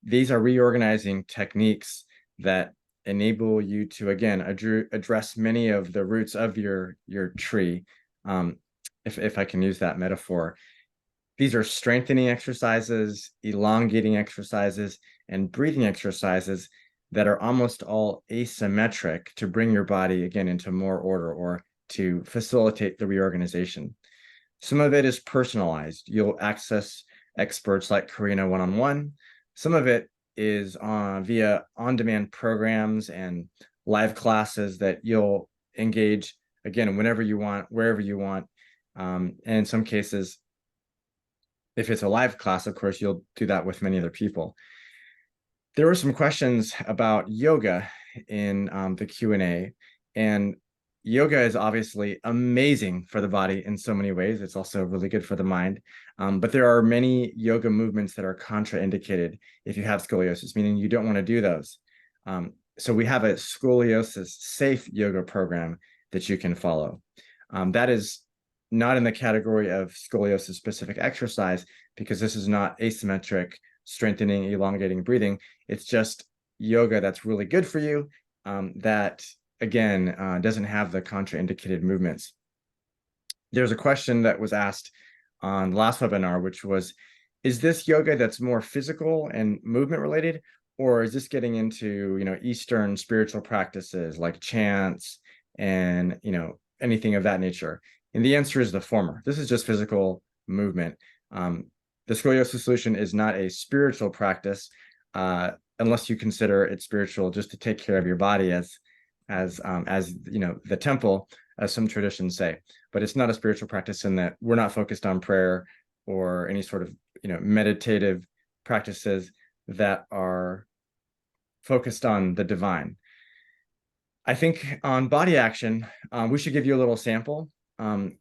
These are reorganizing techniques that enable you to, again, address many of the roots of your tree, if I can use that metaphor. These are strengthening exercises, elongating exercises, and breathing exercises that are almost all asymmetric to bring your body again into more order or to facilitate the reorganization. Some of it is personalized. You'll access experts like Karena one-on-one. Some of it is via on-demand programs and live classes that you'll engage, again, whenever you want, wherever you want. And in some cases, if it's a live class, of course, you'll do that with many other people. There were some questions about yoga in the Q&A, and yoga is obviously amazing for the body in so many ways. It's also really good for the mind. But there are many yoga movements that are contraindicated if you have scoliosis, meaning you don't want to do those. So we have a scoliosis safe yoga program that you can follow. That is not in the category of scoliosis specific exercise, because this is not asymmetric strengthening, elongating breathing. It's just yoga that's really good for you, that again doesn't have the contraindicated movements. There's a question that was asked on the last webinar, which was, is this yoga that's more physical and movement related, or is this getting into, you know, Eastern spiritual practices like chants and, you know, anything of that nature? And the answer is the former. This is just physical movement. The Scoliosis Solution is not a spiritual practice, unless you consider it spiritual just to take care of your body, as you know, the temple, as some traditions say. But it's not a spiritual practice in that we're not focused on prayer or any sort of, you know, meditative practices that are focused on the divine. I think on body action, we should give you a little sample,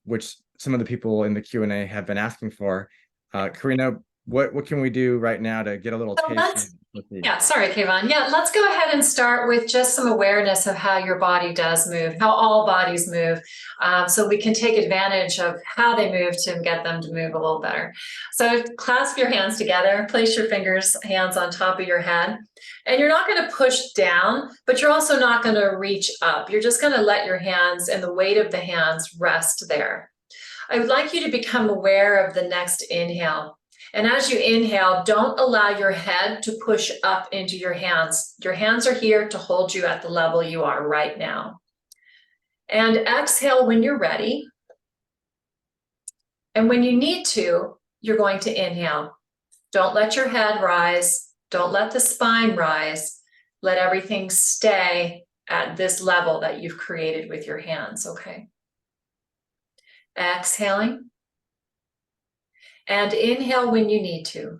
which some of the people in the Q&A have been asking for. Karena, what can we do right now to get a little taste? Yeah, sorry, Kevon. Yeah, let's go ahead and start with just some awareness of how your body does move, how all bodies move, so we can take advantage of how they move to get them to move a little better. So clasp your hands together, place your hands on top of your head, and you're not going to push down, but you're also not going to reach up. You're just going to let your hands and the weight of the hands rest there. I would like you to become aware of the next inhale. And as you inhale, don't allow your head to push up into your hands. Your hands are here to hold you at the level you are right now. And exhale when you're ready. And when you need to, you're going to inhale. Don't let your head rise. Don't let the spine rise. Let everything stay at this level that you've created with your hands, okay? Exhaling. And inhale when you need to.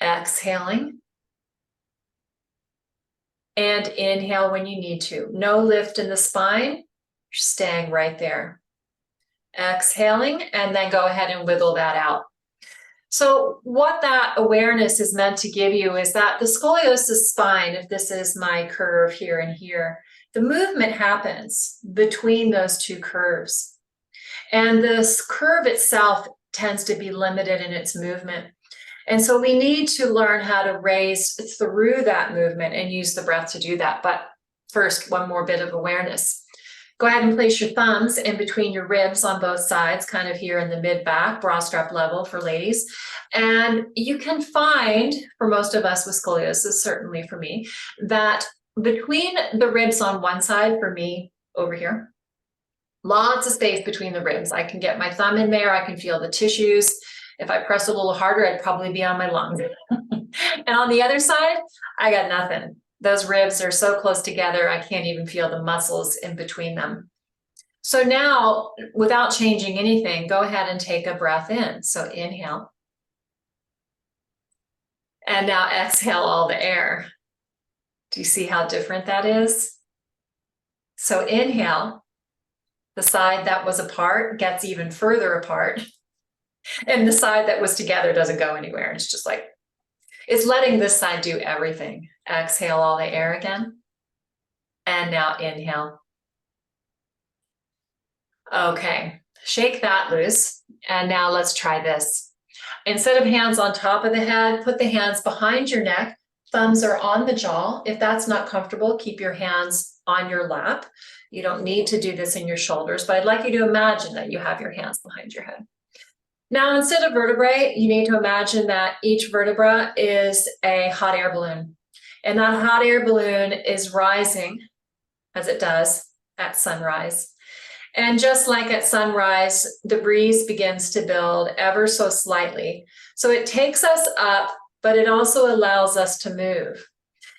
Exhaling. And inhale when you need to. No lift in the spine. You're staying right there. Exhaling, and then go ahead and wiggle that out. So what that awareness is meant to give you is that the scoliosis spine, if this is my curve here and here, the movement happens between those two curves. And this curve itself tends to be limited in its movement. And so we need to learn how to raise through that movement and use the breath to do that. But first, one more bit of awareness. Go ahead and place your thumbs in between your ribs on both sides, kind of here in the mid-back, bra strap level for ladies. And you can find, for most of us with scoliosis, certainly for me, that between the ribs on one side, for me over here, lots of space between the ribs. I can get my thumb in there. I can feel the tissues. If I press a little harder, I'd probably be on my lungs. And on the other side, I got nothing. Those ribs are so close together, I can't even feel the muscles in between them. So now, without changing anything, go ahead and take a breath in. So inhale. And now exhale all the air. Do you see how different that is? So inhale. The side that was apart gets even further apart. And the side that was together doesn't go anywhere. It's just like, it's letting this side do everything. Exhale all the air again. And now inhale. Okay, shake that loose. And now let's try this. Instead of hands on top of the head, put the hands behind your neck. Thumbs are on the jaw. If that's not comfortable, keep your hands on your lap. You don't need to do this in your shoulders, but I'd like you to imagine that you have your hands behind your head. Now, instead of vertebrae, you need to imagine that each vertebra is a hot air balloon. And that hot air balloon is rising, as it does at sunrise. And just like at sunrise, the breeze begins to build ever so slightly. So it takes us up, but it also allows us to move.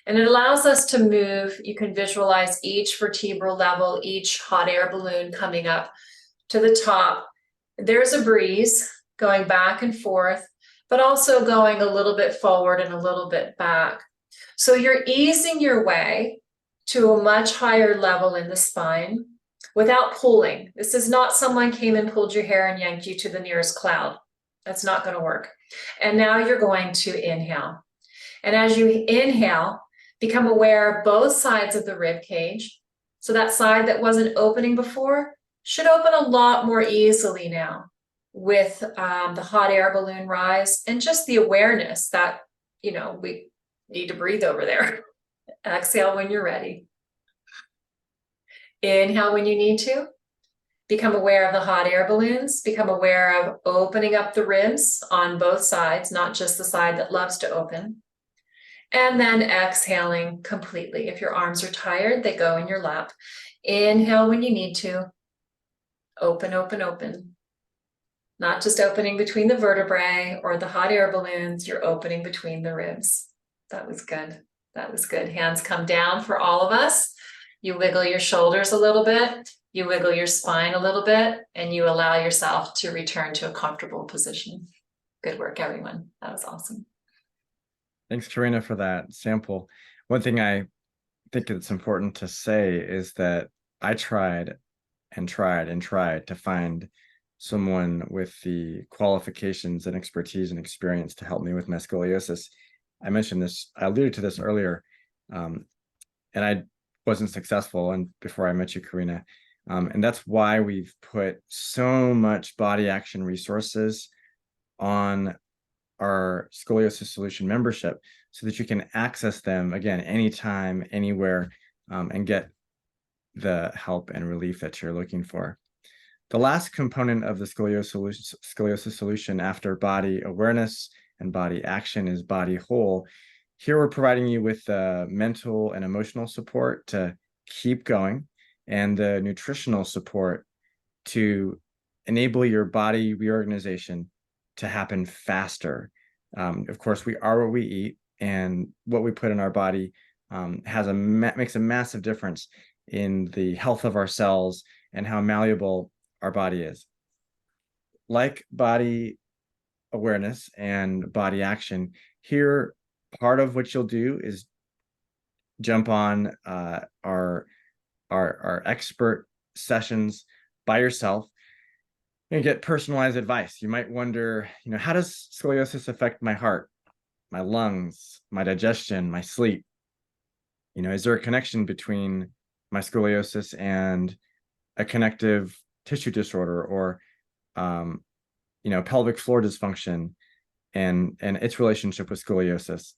And it allows us to move. You can visualize each vertebral level, each hot air balloon coming up to the top. There's a breeze going back and forth, but also going a little bit forward and a little bit back. So you're easing your way to a much higher level in the spine without pulling. This is not someone came and pulled your hair and yanked you to the nearest cloud. That's not going to work. And now you're going to inhale. And as you inhale, become aware of both sides of the rib cage. So that side that wasn't opening before should open a lot more easily now with the hot air balloon rise and just the awareness that, we need to breathe over there. Exhale when you're ready. Inhale when you need to. Become aware of the hot air balloons. Become aware of opening up the ribs on both sides, not just the side that loves to open. And then exhaling completely. If your arms are tired, they go in your lap. Inhale when you need to. Open, open, open. Not just opening between the vertebrae or the hot air balloons, you're opening between the ribs. That was good. That was good. Hands come down for all of us. You wiggle your shoulders a little bit. You wiggle your spine a little bit, and you allow yourself to return to a comfortable position. Good work, everyone. That was awesome. Thanks, Karena, for that sample. One thing I think it's important to say is that I tried and tried and tried to find someone with the qualifications and expertise and experience to help me with my scoliosis. I mentioned this, I alluded to this earlier, and I wasn't successful and before I met you, Karena. And that's why we've put so much body action resources on our Scoliosis Solution membership so that you can access them again anytime, anywhere, and get the help and relief that you're looking for. The last component of the Scoliosis Solution after body awareness and body action is body whole. Here we're providing you with mental and emotional support to keep going and the nutritional support to enable your body reorganization to happen faster. Of course, we are what we eat, and what we put in our body makes a massive difference in the health of our cells and how malleable our body is. Like body awareness and body action, here, part of what you'll do is jump on our expert sessions by yourself and get personalized advice. You might wonder, how does scoliosis affect my heart, my lungs, my digestion, my sleep? Is there a connection between my scoliosis and a connective tissue disorder or, pelvic floor dysfunction and its relationship with scoliosis?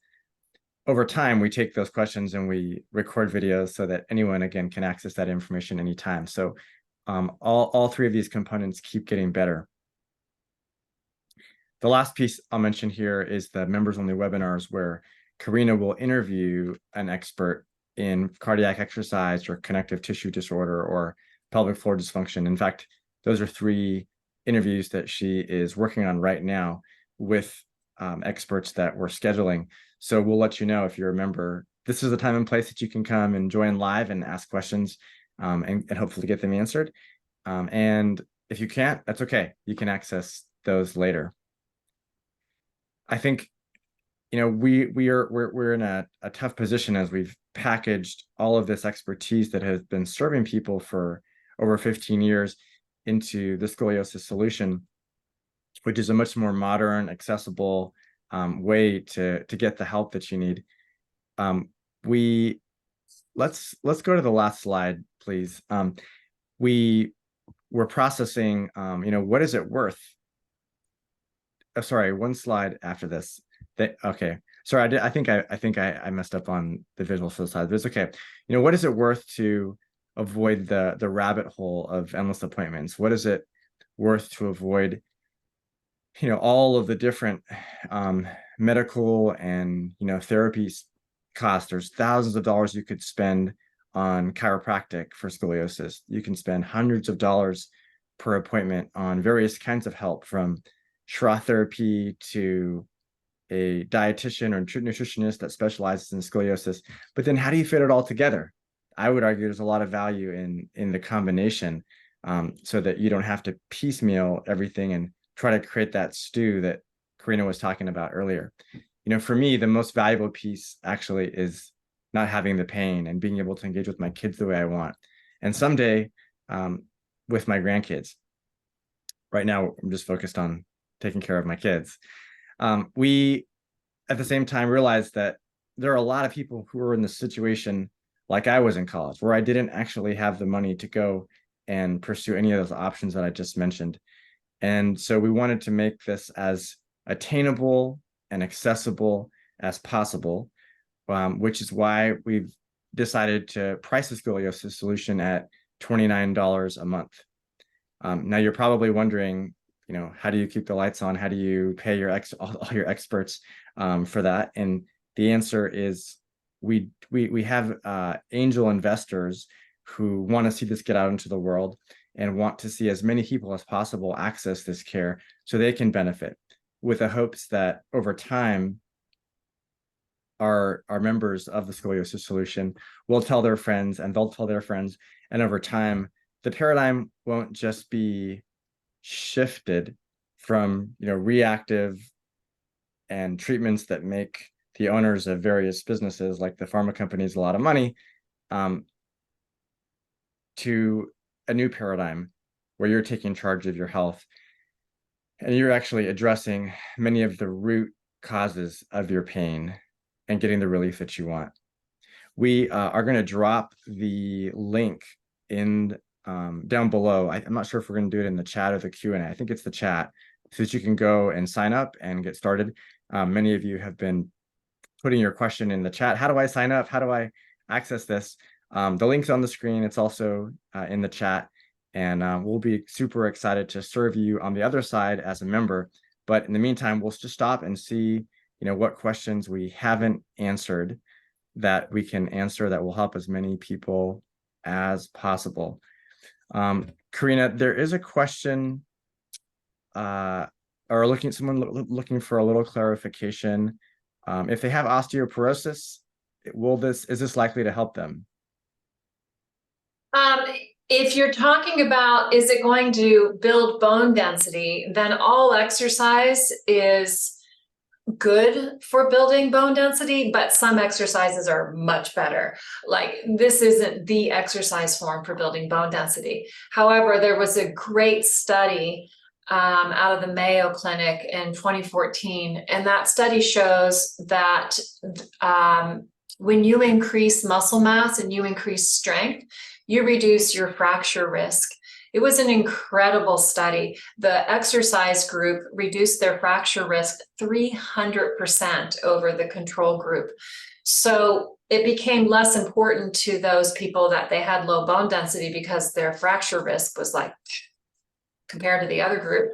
Over time, we take those questions and we record videos so that anyone, again, can access that information anytime. So all three of these components keep getting better. The last piece I'll mention here is the members-only webinars where Karena will interview an expert in cardiac exercise or connective tissue disorder or pelvic floor dysfunction. In fact, those are 3 interviews that she is working on right now with experts that we're scheduling. So we'll let you know if you're a member. This is the time and place that you can come and join live and ask questions and hopefully get them answered. And if you can't, that's okay. You can access those later. I think, we're in a tough position as we've packaged all of this expertise that has been serving people for over 15 years into the Scoliosis Solution, which is a much more modern, accessible way to get the help that you need. Let's go to the last slide, please. We're processing, what is it worth? Oh, sorry, one slide after this. Okay, sorry, I think I messed up on the visual for the slide, but it's okay. What is it worth to avoid the rabbit hole of endless appointments? What is it worth to avoid, all of the different medical and therapies costs? There's thousands of dollars you could spend on chiropractic for scoliosis. You can spend hundreds of dollars per appointment on various kinds of help, from Schroth therapy to a dietitian or nutritionist that specializes in scoliosis. But then how do you fit it all together? I would argue there's a lot of value in the combination, so that you don't have to piecemeal everything and try to create that stew that Karena was talking about earlier. For me, the most valuable piece actually is not having the pain and being able to engage with my kids the way I want. And someday, with my grandkids. Right now, I'm just focused on taking care of my kids. We, at the same time, realized that there are a lot of people who are in the situation like I was in college, where I didn't actually have the money to go and pursue any of those options that I just mentioned. And so we wanted to make this as attainable and accessible as possible, which is why we've decided to price the Scoliosis Solution at $29 a month. Now you're probably wondering, how do you keep the lights on? How do you pay all your experts for that? And the answer is we have angel investors who want to see this get out into the world and want to see as many people as possible access this care so they can benefit, with the hopes that over time, our members of the Scoliosis Solution will tell their friends, and they'll tell their friends, and over time, the paradigm won't just be shifted from reactive and treatments that make the owners of various businesses like the pharma companies a lot of money, to a new paradigm where you're taking charge of your health and you're actually addressing many of the root causes of your pain and getting the relief that you want. We are going to drop the link in down below. I'm not sure if we're going to do it in the chat or the Q&A. I think it's the chat, so that you can go and sign up and get started. Many of you have been putting your question in the chat. How do I sign up? How do I access this? The link's on the screen. It's also in the chat. And we'll be super excited to serve you on the other side as a member. But in the meantime, we'll just stop and see what questions we haven't answered that we can answer that will help as many people as possible. Karena, there is a question, or someone looking for a little clarification. If they have osteoporosis, is this likely to help them? If you're talking about, is it going to build bone density, then all exercise is good for building bone density, but some exercises are much better. Like, this isn't the exercise form for building bone density. However, there was a great study out of the Mayo Clinic in 2014, and that study shows that when you increase muscle mass and you increase strength, you reduce your fracture risk. It was an incredible study. The exercise group reduced their fracture risk 300% over the control group. So it became less important to those people that they had low bone density, because their fracture risk was, like, compared to the other group,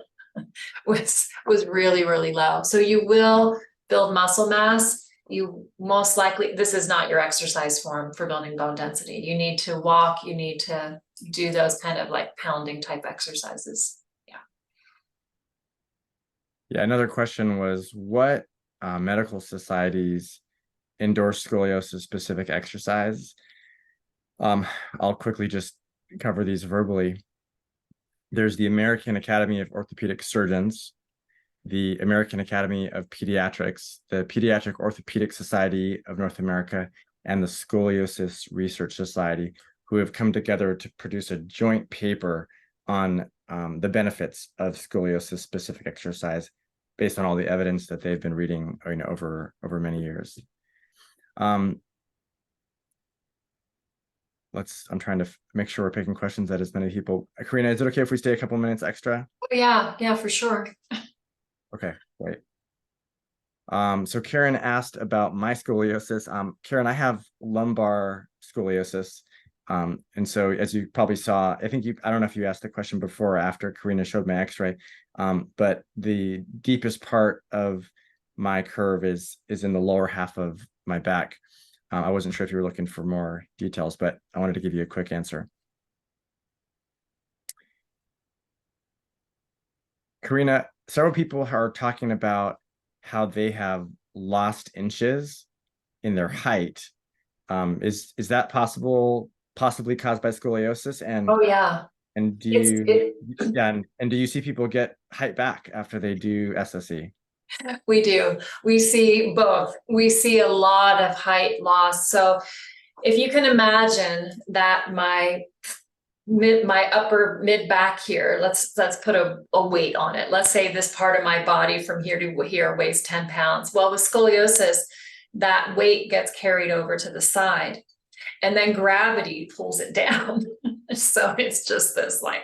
was really, really low. So you will build muscle mass. You most likely, this is not your exercise form for building bone density. You need to walk, you need to do those kind of like pounding type exercises. Yeah, another question was, what medical societies endorse scoliosis specific exercise? I'll quickly just cover these verbally. There's the American Academy of Orthopaedic Surgeons, the American Academy of Pediatrics, the Pediatric Orthopedic Society of North America, and the Scoliosis Research Society, who have come together to produce a joint paper on the benefits of scoliosis-specific exercise based on all the evidence that they've been reading over many years. I'm trying to make sure we're picking questions that as many people. Karena, is it okay if we stay a couple minutes extra? Yeah, for sure. Okay, great. So Karen asked about my scoliosis. Karen, I have lumbar scoliosis. And so, as you probably saw, I don't know if you asked the question before or after Karena showed my x-ray, but the deepest part of my curve is in the lower half of my back. I wasn't sure if you were looking for more details, but I wanted to give you a quick answer. Karena, several people are talking about how they have lost inches in their height. Is that possibly caused by scoliosis? Oh yeah. And do It's you, it yeah, and do you see people get height back after they do SSE? We do. We see both. We see a lot of height loss. So if you can imagine that my upper mid back here, let's put a weight on it. Let's say this part of my body from here to here weighs 10 pounds. Well, with scoliosis, that weight gets carried over to the side, and then gravity pulls it down. So it's just this like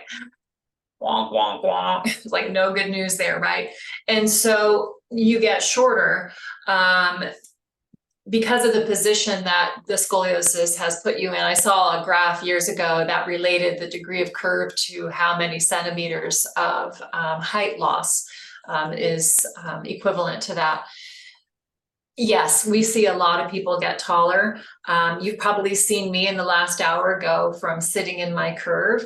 wonk, wonk, wonk. It's like no good news there, right? And so you get shorter because of the position that the scoliosis has put you in. I saw a graph years ago that related the degree of curve to how many centimeters of height loss is equivalent to that. Yes, we see a lot of people get taller. You've probably seen me in the last hour go from sitting in my curve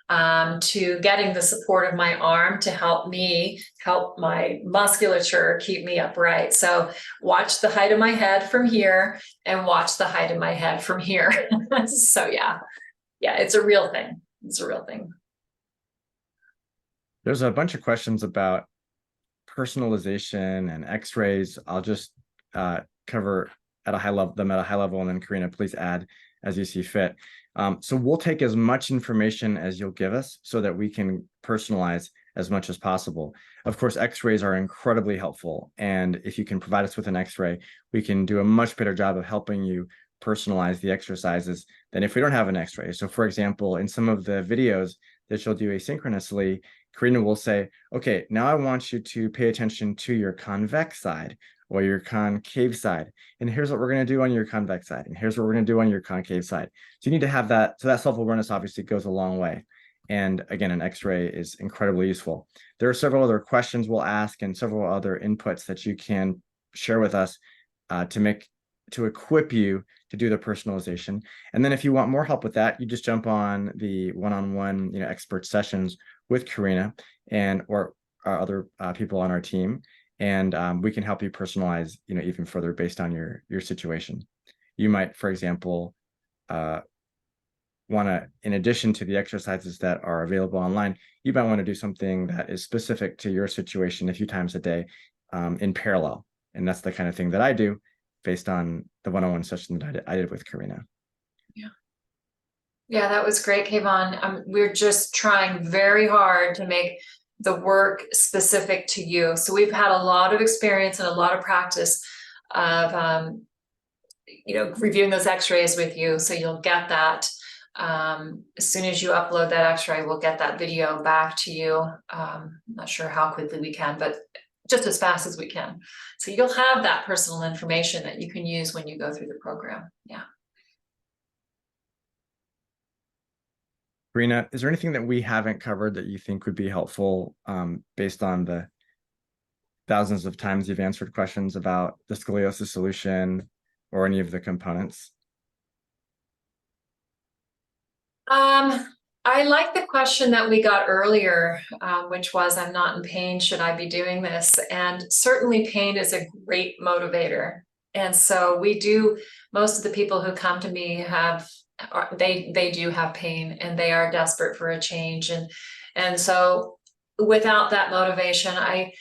to getting the support of my arm to help my musculature keep me upright. So watch the height of my head from here and watch the height of my head from here. So yeah, it's a real thing. It's a real thing. There's a bunch of questions about personalization and x-rays. I'll just cover at a high level, and then Karena, please add as you see fit. So we'll take as much information as you'll give us so that we can personalize as much as possible. Of course, x-rays are incredibly helpful. And if you can provide us with an x-ray, we can do a much better job of helping you personalize the exercises than if we don't have an x-ray. So for example, in some of the videos that she'll do asynchronously, Karena will say, okay, now I want you to pay attention to your convex side or your concave side. And here's what we're going to do on your convex side. And here's what we're going to do on your concave side. So you need to have that. So that self-awareness obviously goes a long way. And again, an x-ray is incredibly useful. There are several other questions we'll ask and several other inputs that you can share with us to equip you to do the personalization. And then if you want more help with that, you just jump on the one-on-one expert sessions with Karena or other people on our team. And we can help you personalize, even further based on your situation. You might, for example, want to, in addition to the exercises that are available online, you might want to do something that is specific to your situation a few times a day in parallel. And that's the kind of thing that I do based on the one-on-one session that I did with Karena. Yeah, that was great, Kevon. We're just trying very hard to make the work specific to you. So we've had a lot of experience and a lot of practice of, reviewing those x-rays with you. So you'll get that. As soon as you upload that x-ray, we'll get that video back to you. Not sure how quickly we can, but just as fast as we can. So you'll have that personal information that you can use when you go through the program. Yeah. Karena, is there anything that we haven't covered that you think would be helpful based on the thousands of times you've answered questions about the scoliosis solution or any of the components? I like the question that we got earlier, which was, I'm not in pain, should I be doing this? And certainly pain is a great motivator. And so most of the people who come to me they do have pain and they are desperate for a change. And so without that motivation, I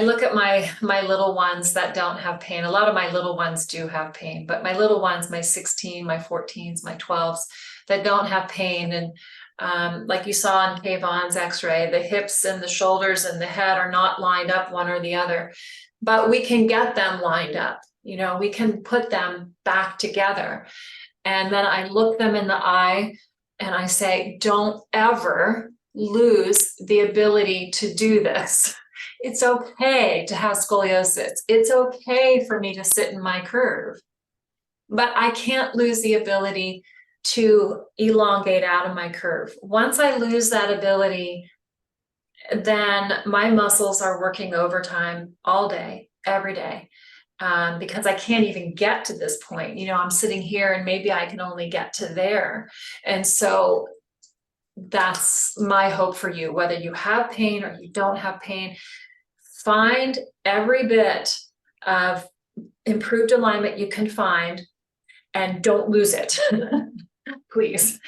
look at my little ones that don't have pain. A lot of my little ones do have pain, but my little ones, my 16, my 14s, my 12s that don't have pain. And like you saw in Kevon's x-ray, the hips and the shoulders and the head are not lined up one or the other, but we can get them lined up. We can put them back together. And then I look them in the eye and I say, don't ever lose the ability to do this. It's okay to have scoliosis. It's okay for me to sit in my curve, but I can't lose the ability to elongate out of my curve. Once I lose that ability, then my muscles are working overtime all day, every day. because I can't even get to this point. You know, I'm sitting here and maybe I can only get to there. And so that's my hope for you, whether you have pain or you don't have pain, find every bit of improved alignment you can find and don't lose it. Please.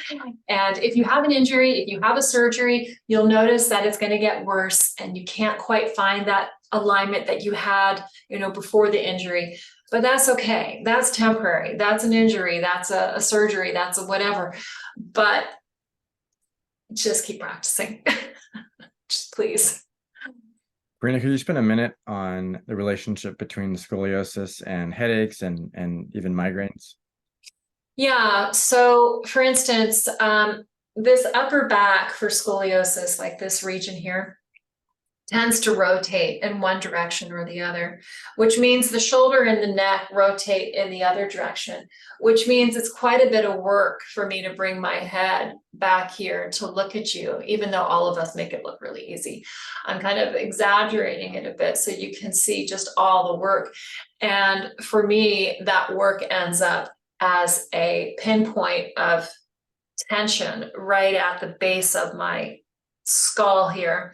And if you have an injury, if you have a surgery, you'll notice that it's going to get worse and you can't quite find that alignment that you had, you know, before the injury. But that's okay. That's temporary. That's an injury. That's a surgery. That's a whatever. But just keep practicing. Just please. Karena, could you spend a minute on the relationship between scoliosis and headaches and even migraines? Yeah, so for instance, this upper back for scoliosis, like this region here, tends to rotate in one direction or the other, which means the shoulder and the neck rotate in the other direction, which means it's quite a bit of work for me to bring my head back here to look at you, even though all of us make it look really easy. I'm kind of exaggerating it a bit so you can see just all the work. And for me, that work ends up as a pinpoint of tension right at the base of my skull here.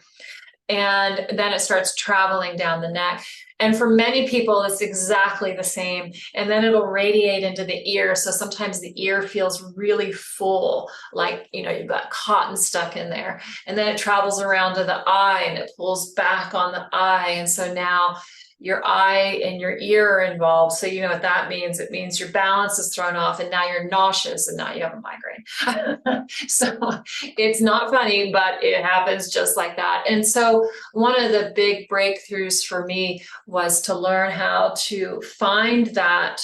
And then it starts traveling down the neck. And for many people, it's exactly the same. And then it'll radiate into the ear. So sometimes the ear feels really full, like, you know, you've got cotton stuck in there. And then it travels around to the eye and it pulls back on the eye. And so now your eye and your ear are involved. So you know what that means. It means your balance is thrown off and now you're nauseous and now you have a migraine. So it's not funny, but it happens just like that. And so one of the big breakthroughs for me was to learn how to find that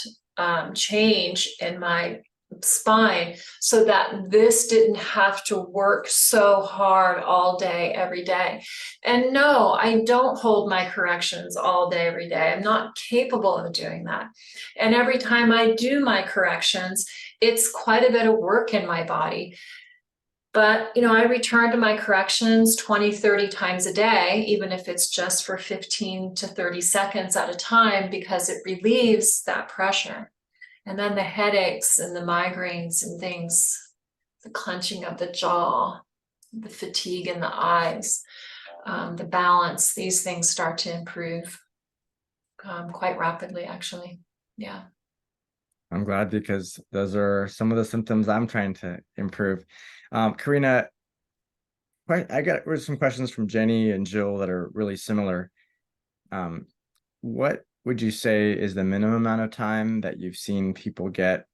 change in my spine so that this didn't have to work so hard all day, every day. And no, I don't hold my corrections all day, every day. I'm not capable of doing that. And every time I do my corrections, it's quite a bit of work in my body. But, you know, I return to my corrections 20, 30 times a day, even if it's just for 15 to 30 seconds at a time, because it relieves that pressure. And then the headaches and the migraines and things, the clenching of the jaw, the fatigue in the eyes, the balance, these things start to improve quite rapidly, actually. Yeah. I'm glad, because those are some of the symptoms I'm trying to improve. Karena, I got some questions from Jenny and Jill that are really similar. What would you say is the minimum amount of time that you've seen people get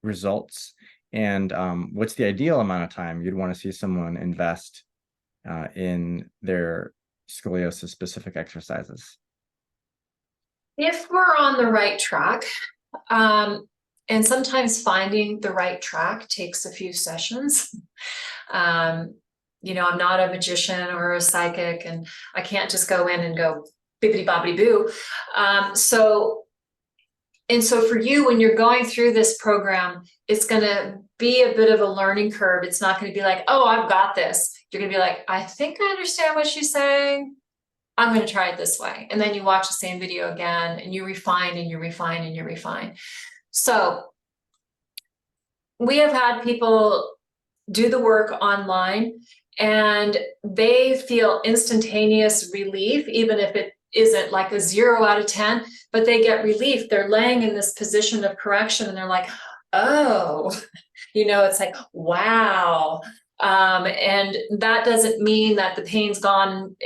results? And what's the ideal amount of time you'd want to see someone invest in their scoliosis specific exercises? If we're on the right track, and sometimes finding the right track takes a few sessions. You know, I'm not a magician or a psychic, and I can't just go in and go bibbidi bobbidi boo. So for you, when you're going through this program, it's going to be a bit of a learning curve. It's not going to be like, oh, I've got this. You're going to be like, I think I understand what she's saying. I'm going to try it this way. And then you watch the same video again and you refine and you refine and you refine. So we have had people do the work online and they feel instantaneous relief, even if it isn't like a 0 out of 10, but they get relief. They're laying in this position of correction and they're like, oh, you know, it's like, wow. And that doesn't mean that the pain's gone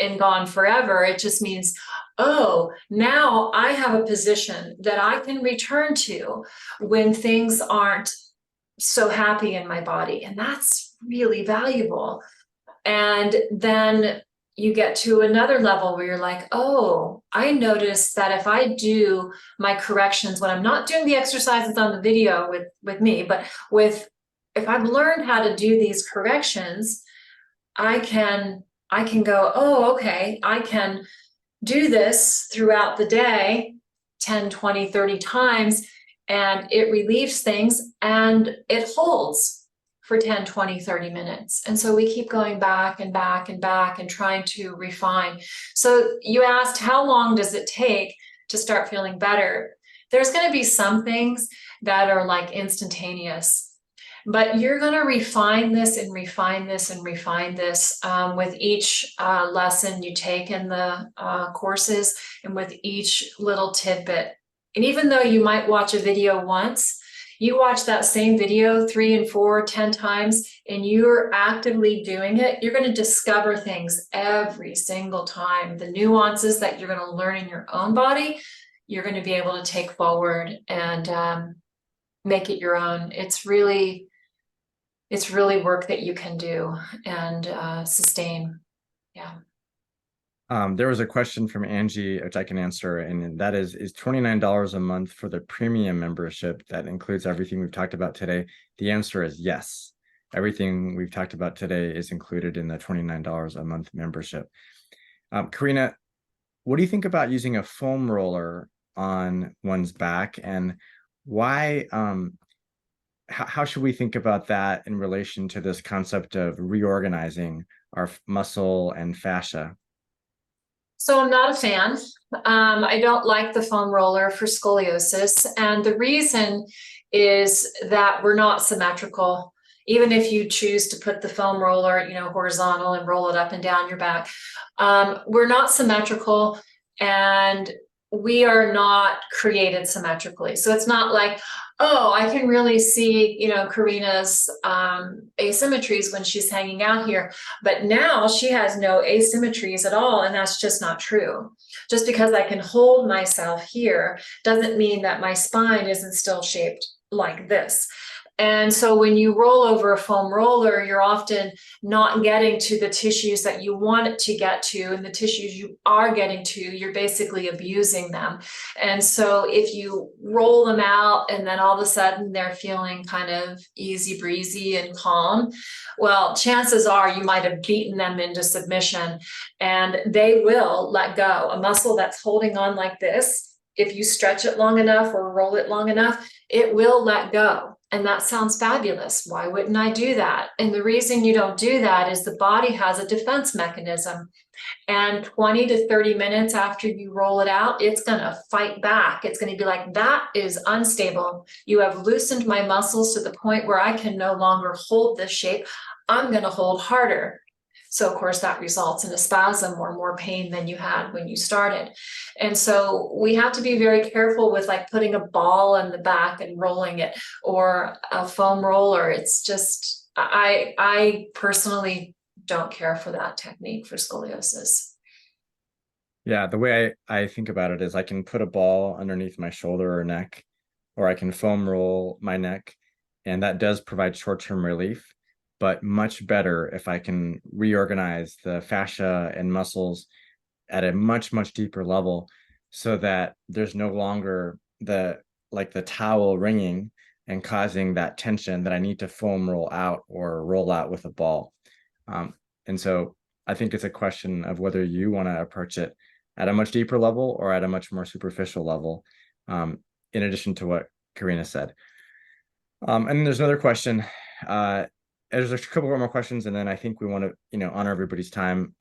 forever. It just means, oh, now I have a position that I can return to when things aren't so happy in my body. And that's really valuable. And then you get to another level where you're like, oh, I noticed that if I do my corrections when I'm not doing the exercises on the video with me, but if I've learned how to do these corrections, I can go, oh, okay, I can do this throughout the day 10, 20, 30 times, and it relieves things and it holds for 10, 20, 30 minutes. And so we keep going back and back and back and trying to refine. So you asked, how long does it take? to start feeling better. There's going to be some things that are like instantaneous, but you're going to refine this and refine this and refine this with each lesson you take in the courses and with each little tidbit. And even though you might watch a video once, you watch that same video 3 and 4, 10 times, and you're actively doing it, you're going to discover things every single time. The nuances that you're going to learn in your own body, you're going to be able to take forward and make it your own. It's really work that you can do and sustain. Yeah. There was a question from Angie, which I can answer, and that is $29 a month for the premium membership that includes everything we've talked about today? The answer is yes. Everything we've talked about today is included in the $29 a month membership. Karena, what do you think about using a foam roller on one's back, and why? How should we think about that in relation to this concept of reorganizing our muscle and fascia? So I'm not a fan. I don't like the foam roller for scoliosis. And the reason is that we're not symmetrical. Even if you choose to put the foam roller, horizontal and roll it up and down your back, we're not symmetrical, and we are not created symmetrically. So it's not like, oh, I can really see, Karena's asymmetries when she's hanging out here, but now she has no asymmetries at all. And that's just not true. Just because I can hold myself here doesn't mean that my spine isn't still shaped like this. And so when you roll over a foam roller, you're often not getting to the tissues that you want it to get to, and the tissues you are getting to, you're basically abusing them. And so if you roll them out and then all of a sudden they're feeling kind of easy breezy and calm, well, chances are you might have beaten them into submission, and they will let go. A muscle that's holding on like this, if you stretch it long enough or roll it long enough, it will let go. And that sounds fabulous. Why wouldn't I do that? And the reason you don't do that is the body has a defense mechanism. And 20 to 30 minutes after you roll it out, it's going to fight back. It's going to be like, that is unstable. You have loosened my muscles to the point where I can no longer hold this shape. I'm going to hold harder. So of course that results in a spasm or more pain than you had when you started. And so we have to be very careful with like putting a ball in the back and rolling it, or a foam roller. It's just, I personally don't care for that technique for scoliosis. Yeah, the way I think about it is I can put a ball underneath my shoulder or neck, or I can foam roll my neck, and that does provide short-term relief. But much better if I can reorganize the fascia and muscles at a much, much deeper level, so that there's no longer the towel wringing and causing that tension that I need to foam roll out or roll out with a ball. And so I think it's a question of whether you want to approach it at a much deeper level or at a much more superficial level, in addition to what Karena said. And then there's another question. There's a couple more questions, and then I think we want to, honor everybody's time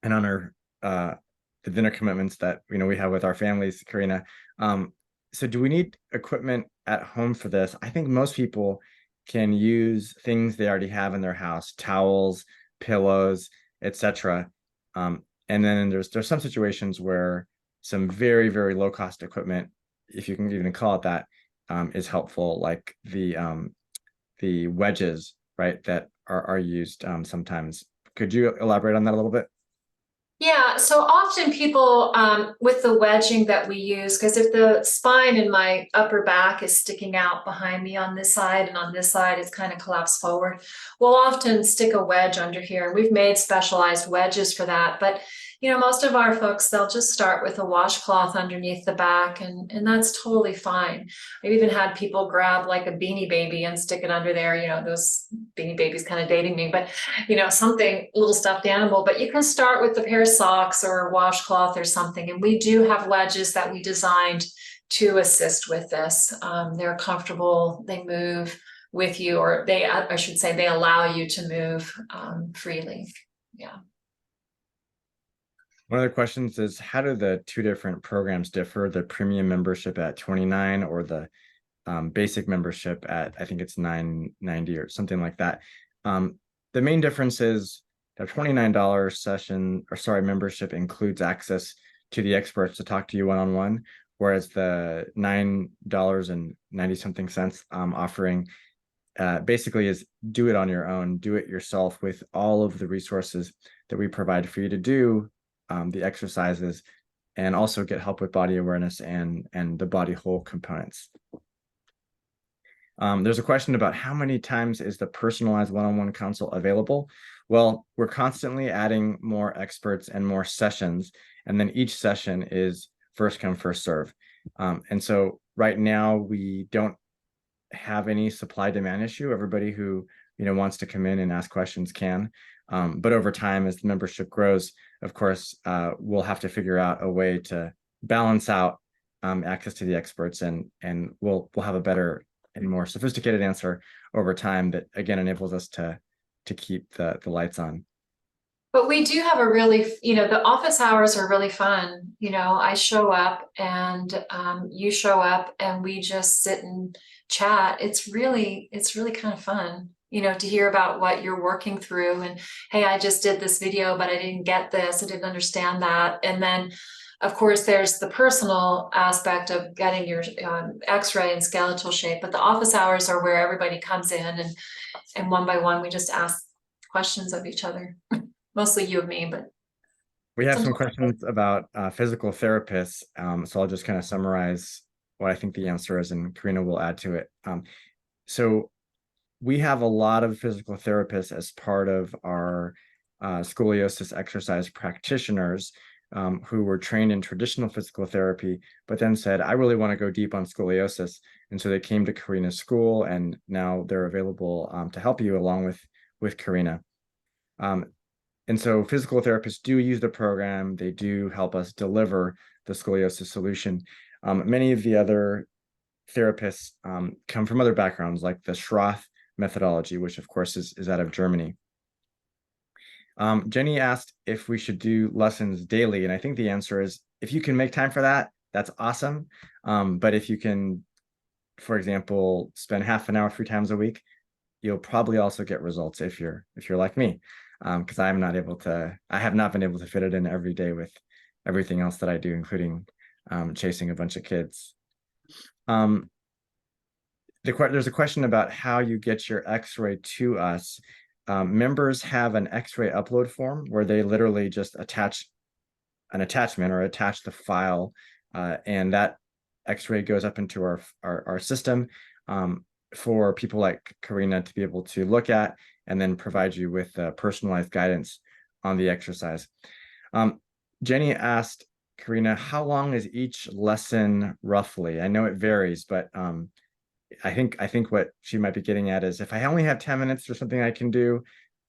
and honor the dinner commitments that we have with our families, Karena. So do we need equipment at home for this? I think most people can use things they already have in their house: towels, pillows, etc. And then there's some situations where some very, very low cost equipment, if you can even call it that, is helpful, like the wedges, right, that are used sometimes. Could you elaborate on that a little bit? Yeah, so often people with the wedging that we use, because if the spine in my upper back is sticking out behind me on this side and on this side it's kind of collapsed forward, we'll often stick a wedge under here, and we've made specialized wedges for that. But most of our folks, they'll just start with a washcloth underneath the back, and that's totally fine. I've even had people grab like a Beanie Baby and stick it under there. Those Beanie Babies kind of dating me, but something, little stuffed animal. But you can start with a pair of socks or a washcloth or something. And we do have wedges that we designed to assist with this. They're comfortable, they move with you, or I should say, they allow you to move freely. Yeah. One of the questions is, how do the two different programs differ? The premium membership at $29 or the basic membership at, I think it's $9.90 or something like that. The main difference is the $29 membership includes access to the experts to talk to you one-on-one, whereas the $9.90 something offering basically is do it on your own, do it yourself with all of the resources that we provide for you to do the exercises, and also get help with body awareness and the body whole components. There's a question about how many times is the personalized one-on-one consult available? Well, we're constantly adding more experts and more sessions, and then each session is first come, first serve. And so right now we don't have any supply demand issue. Everybody who wants to come in and ask questions can. But over time, as the membership grows, of course, we'll have to figure out a way to balance out access to the experts, and we'll have a better and more sophisticated answer over time that again enables us to keep the lights on. But we do have a really, the office hours are really fun. I show up and you show up and we just sit and chat. It's really kind of fun, to hear about what you're working through, and hey, I just did this video, but I didn't get this, I didn't understand that. And then of course, there's the personal aspect of getting your x-ray and skeletal shape, but the office hours are where everybody comes in and one by one, we just ask questions of each other. Mostly you and me, but. We have some questions about physical therapists, so I'll just kind of summarize what I think the answer is, and Karena will add to it. So we have a lot of physical therapists as part of our scoliosis exercise practitioners who were trained in traditional physical therapy, but then said, I really want to go deep on scoliosis. And so they came to Karena's school, and now they're available to help you along with Karena. And so physical therapists do use the program. They do help us deliver the Scoliosis Solution. Many of the other therapists come from other backgrounds, like the Schroth methodology, which of course is out of Germany. Jenny asked if we should do lessons daily, and I think the answer is, if you can make time for that, that's awesome. But if you can, for example, spend half an hour 3 times a week, you'll probably also get results if you're like me, because I have not been able to fit it in every day with everything else that I do, including chasing a bunch of kids. There's a question about how you get your x-ray to us. Members have an x-ray upload form where they literally just attach an attachment or attach the file, and that x-ray goes up into our system for people like Karena to be able to look at and then provide you with personalized guidance on the exercise. Jenny asked Karena, how long is each lesson roughly? I know it varies, but I think what she might be getting at is, if I only have 10 minutes or something I can do,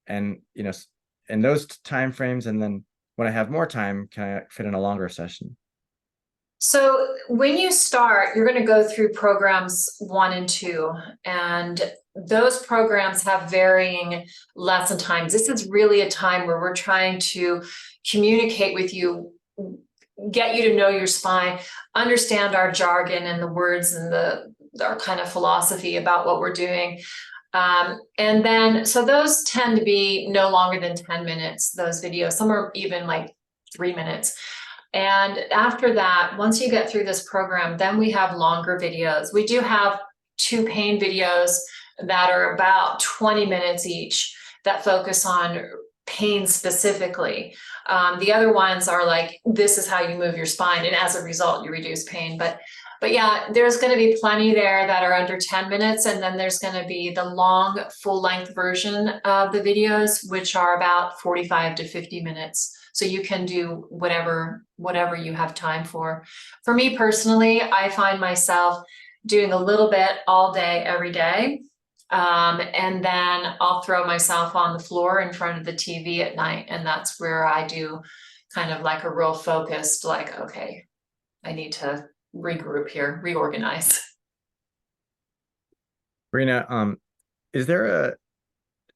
and in those time frames, and then when I have more time, can I fit in a longer session? So when you start, you're going to go through programs 1 and 2, and those programs have varying lesson times. This is really a time where we're trying to communicate with you, get you to know your spine, understand our jargon and the words and our kind of philosophy about what we're doing. And then, so those tend to be no longer than 10 minutes, those videos. Some are even like 3 minutes. And after that, once you get through this program, then we have longer videos. We do have 2 pain videos that are about 20 minutes each that focus on pain specifically. The other ones are like, this is how you move your spine, and as a result, you reduce pain. But yeah, there's going to be plenty there that are under 10 minutes, and then there's going to be the long, full-length version of the videos, which are about 45 to 50 minutes. So you can do whatever you have time for. For me personally, I find myself doing a little bit all day, every day. And then I'll throw myself on the floor in front of the TV at night. And that's where I do kind of like a real focused, like, okay, I need to regroup here, reorganize. Karena, is there a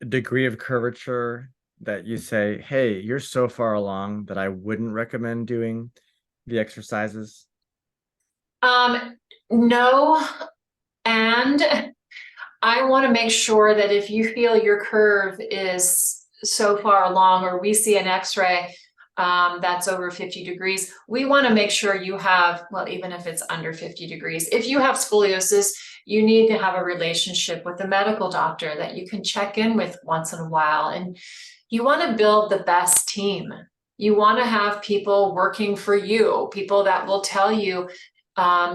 degree of curvature that you say, hey, you're so far along that I wouldn't recommend doing the exercises? No, and I want to make sure that if you feel your curve is so far along, or we see an x-ray that's over 50 degrees, we want to make sure you have, well, even if it's under 50 degrees, if you have scoliosis, you need to have a relationship with a medical doctor that you can check in with once in a while. And you want to build the best team. You want to have people working for you, people that will tell you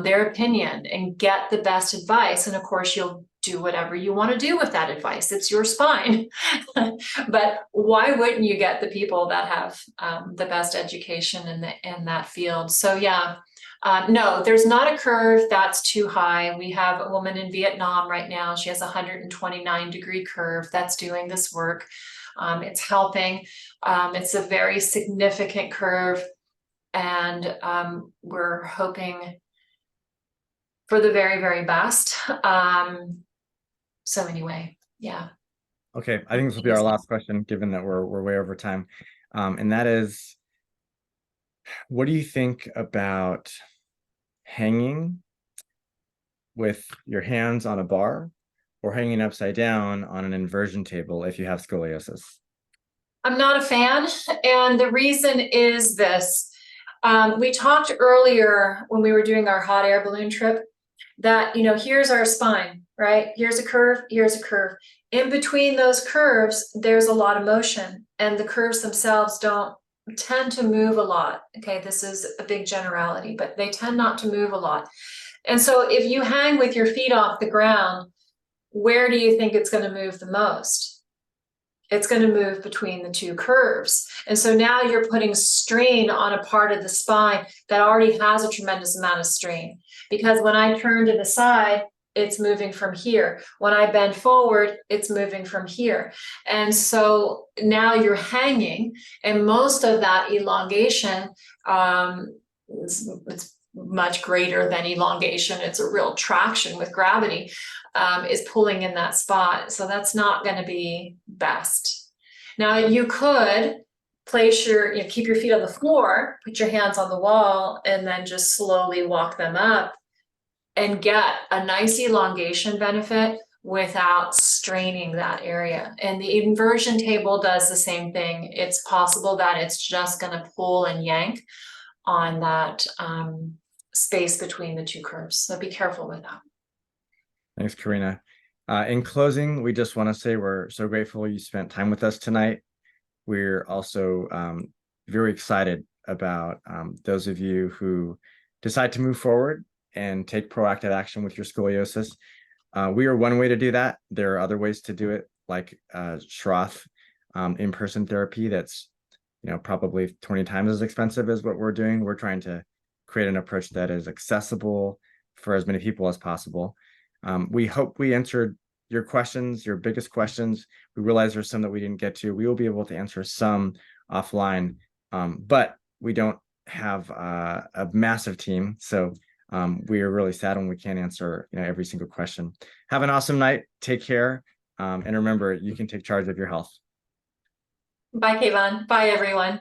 their opinion and get the best advice. And of course, you'll do whatever you want to do with that advice. It's your spine. But why wouldn't you get the people that have the best education in that field? So yeah, no, there's not a curve that's too high. We have a woman in Vietnam right now. She has a 129-degree curve that's doing this work. It's helping. It's a very significant curve. And we're hoping for the very, very best. So anyway, yeah. Okay, I think this will be our last question, given that we're way over time. And that is, what do you think about hanging with your hands on a bar or hanging upside down on an inversion table if you have scoliosis? I'm not a fan, and the reason is this. We talked earlier when we were doing our hot air balloon trip that, here's our spine, right? Here's a curve, here's a curve. In between those curves, there's a lot of motion, and the curves themselves don't tend to move a lot. Okay, this is a big generality, but they tend not to move a lot. And so if you hang with your feet off the ground, where do you think it's going to move the most? It's going to move between the two curves. And so now you're putting strain on a part of the spine that already has a tremendous amount of strain. Because when I turn to the side, it's moving from here. When I bend forward, it's moving from here. And so now you're hanging, and most of that elongation, it's much greater than elongation. It's a real traction with gravity, is pulling in that spot. So that's not going to be best. Now you could place keep your feet on the floor, put your hands on the wall, and then just slowly walk them up and get a nice elongation benefit without straining that area. And the inversion table does the same thing. It's possible that it's just going to pull and yank on that space between the two curves. So be careful with that. Thanks, Karena. In closing, we just want to say we're so grateful you spent time with us tonight. We're also very excited about those of you who decide to move forward and take proactive action with your scoliosis. We are one way to do that. There are other ways to do it, like Schroth in-person therapy that's probably 20 times as expensive as what we're doing. We're trying to create an approach that is accessible for as many people as possible. We hope we answered your questions, your biggest questions. We realize there's some that we didn't get to. We will be able to answer some offline, but we don't have a massive team. So we are really sad when we can't answer every single question. Have an awesome night. Take care. And remember, you can take charge of your health. Bye, Kevon. Bye, everyone.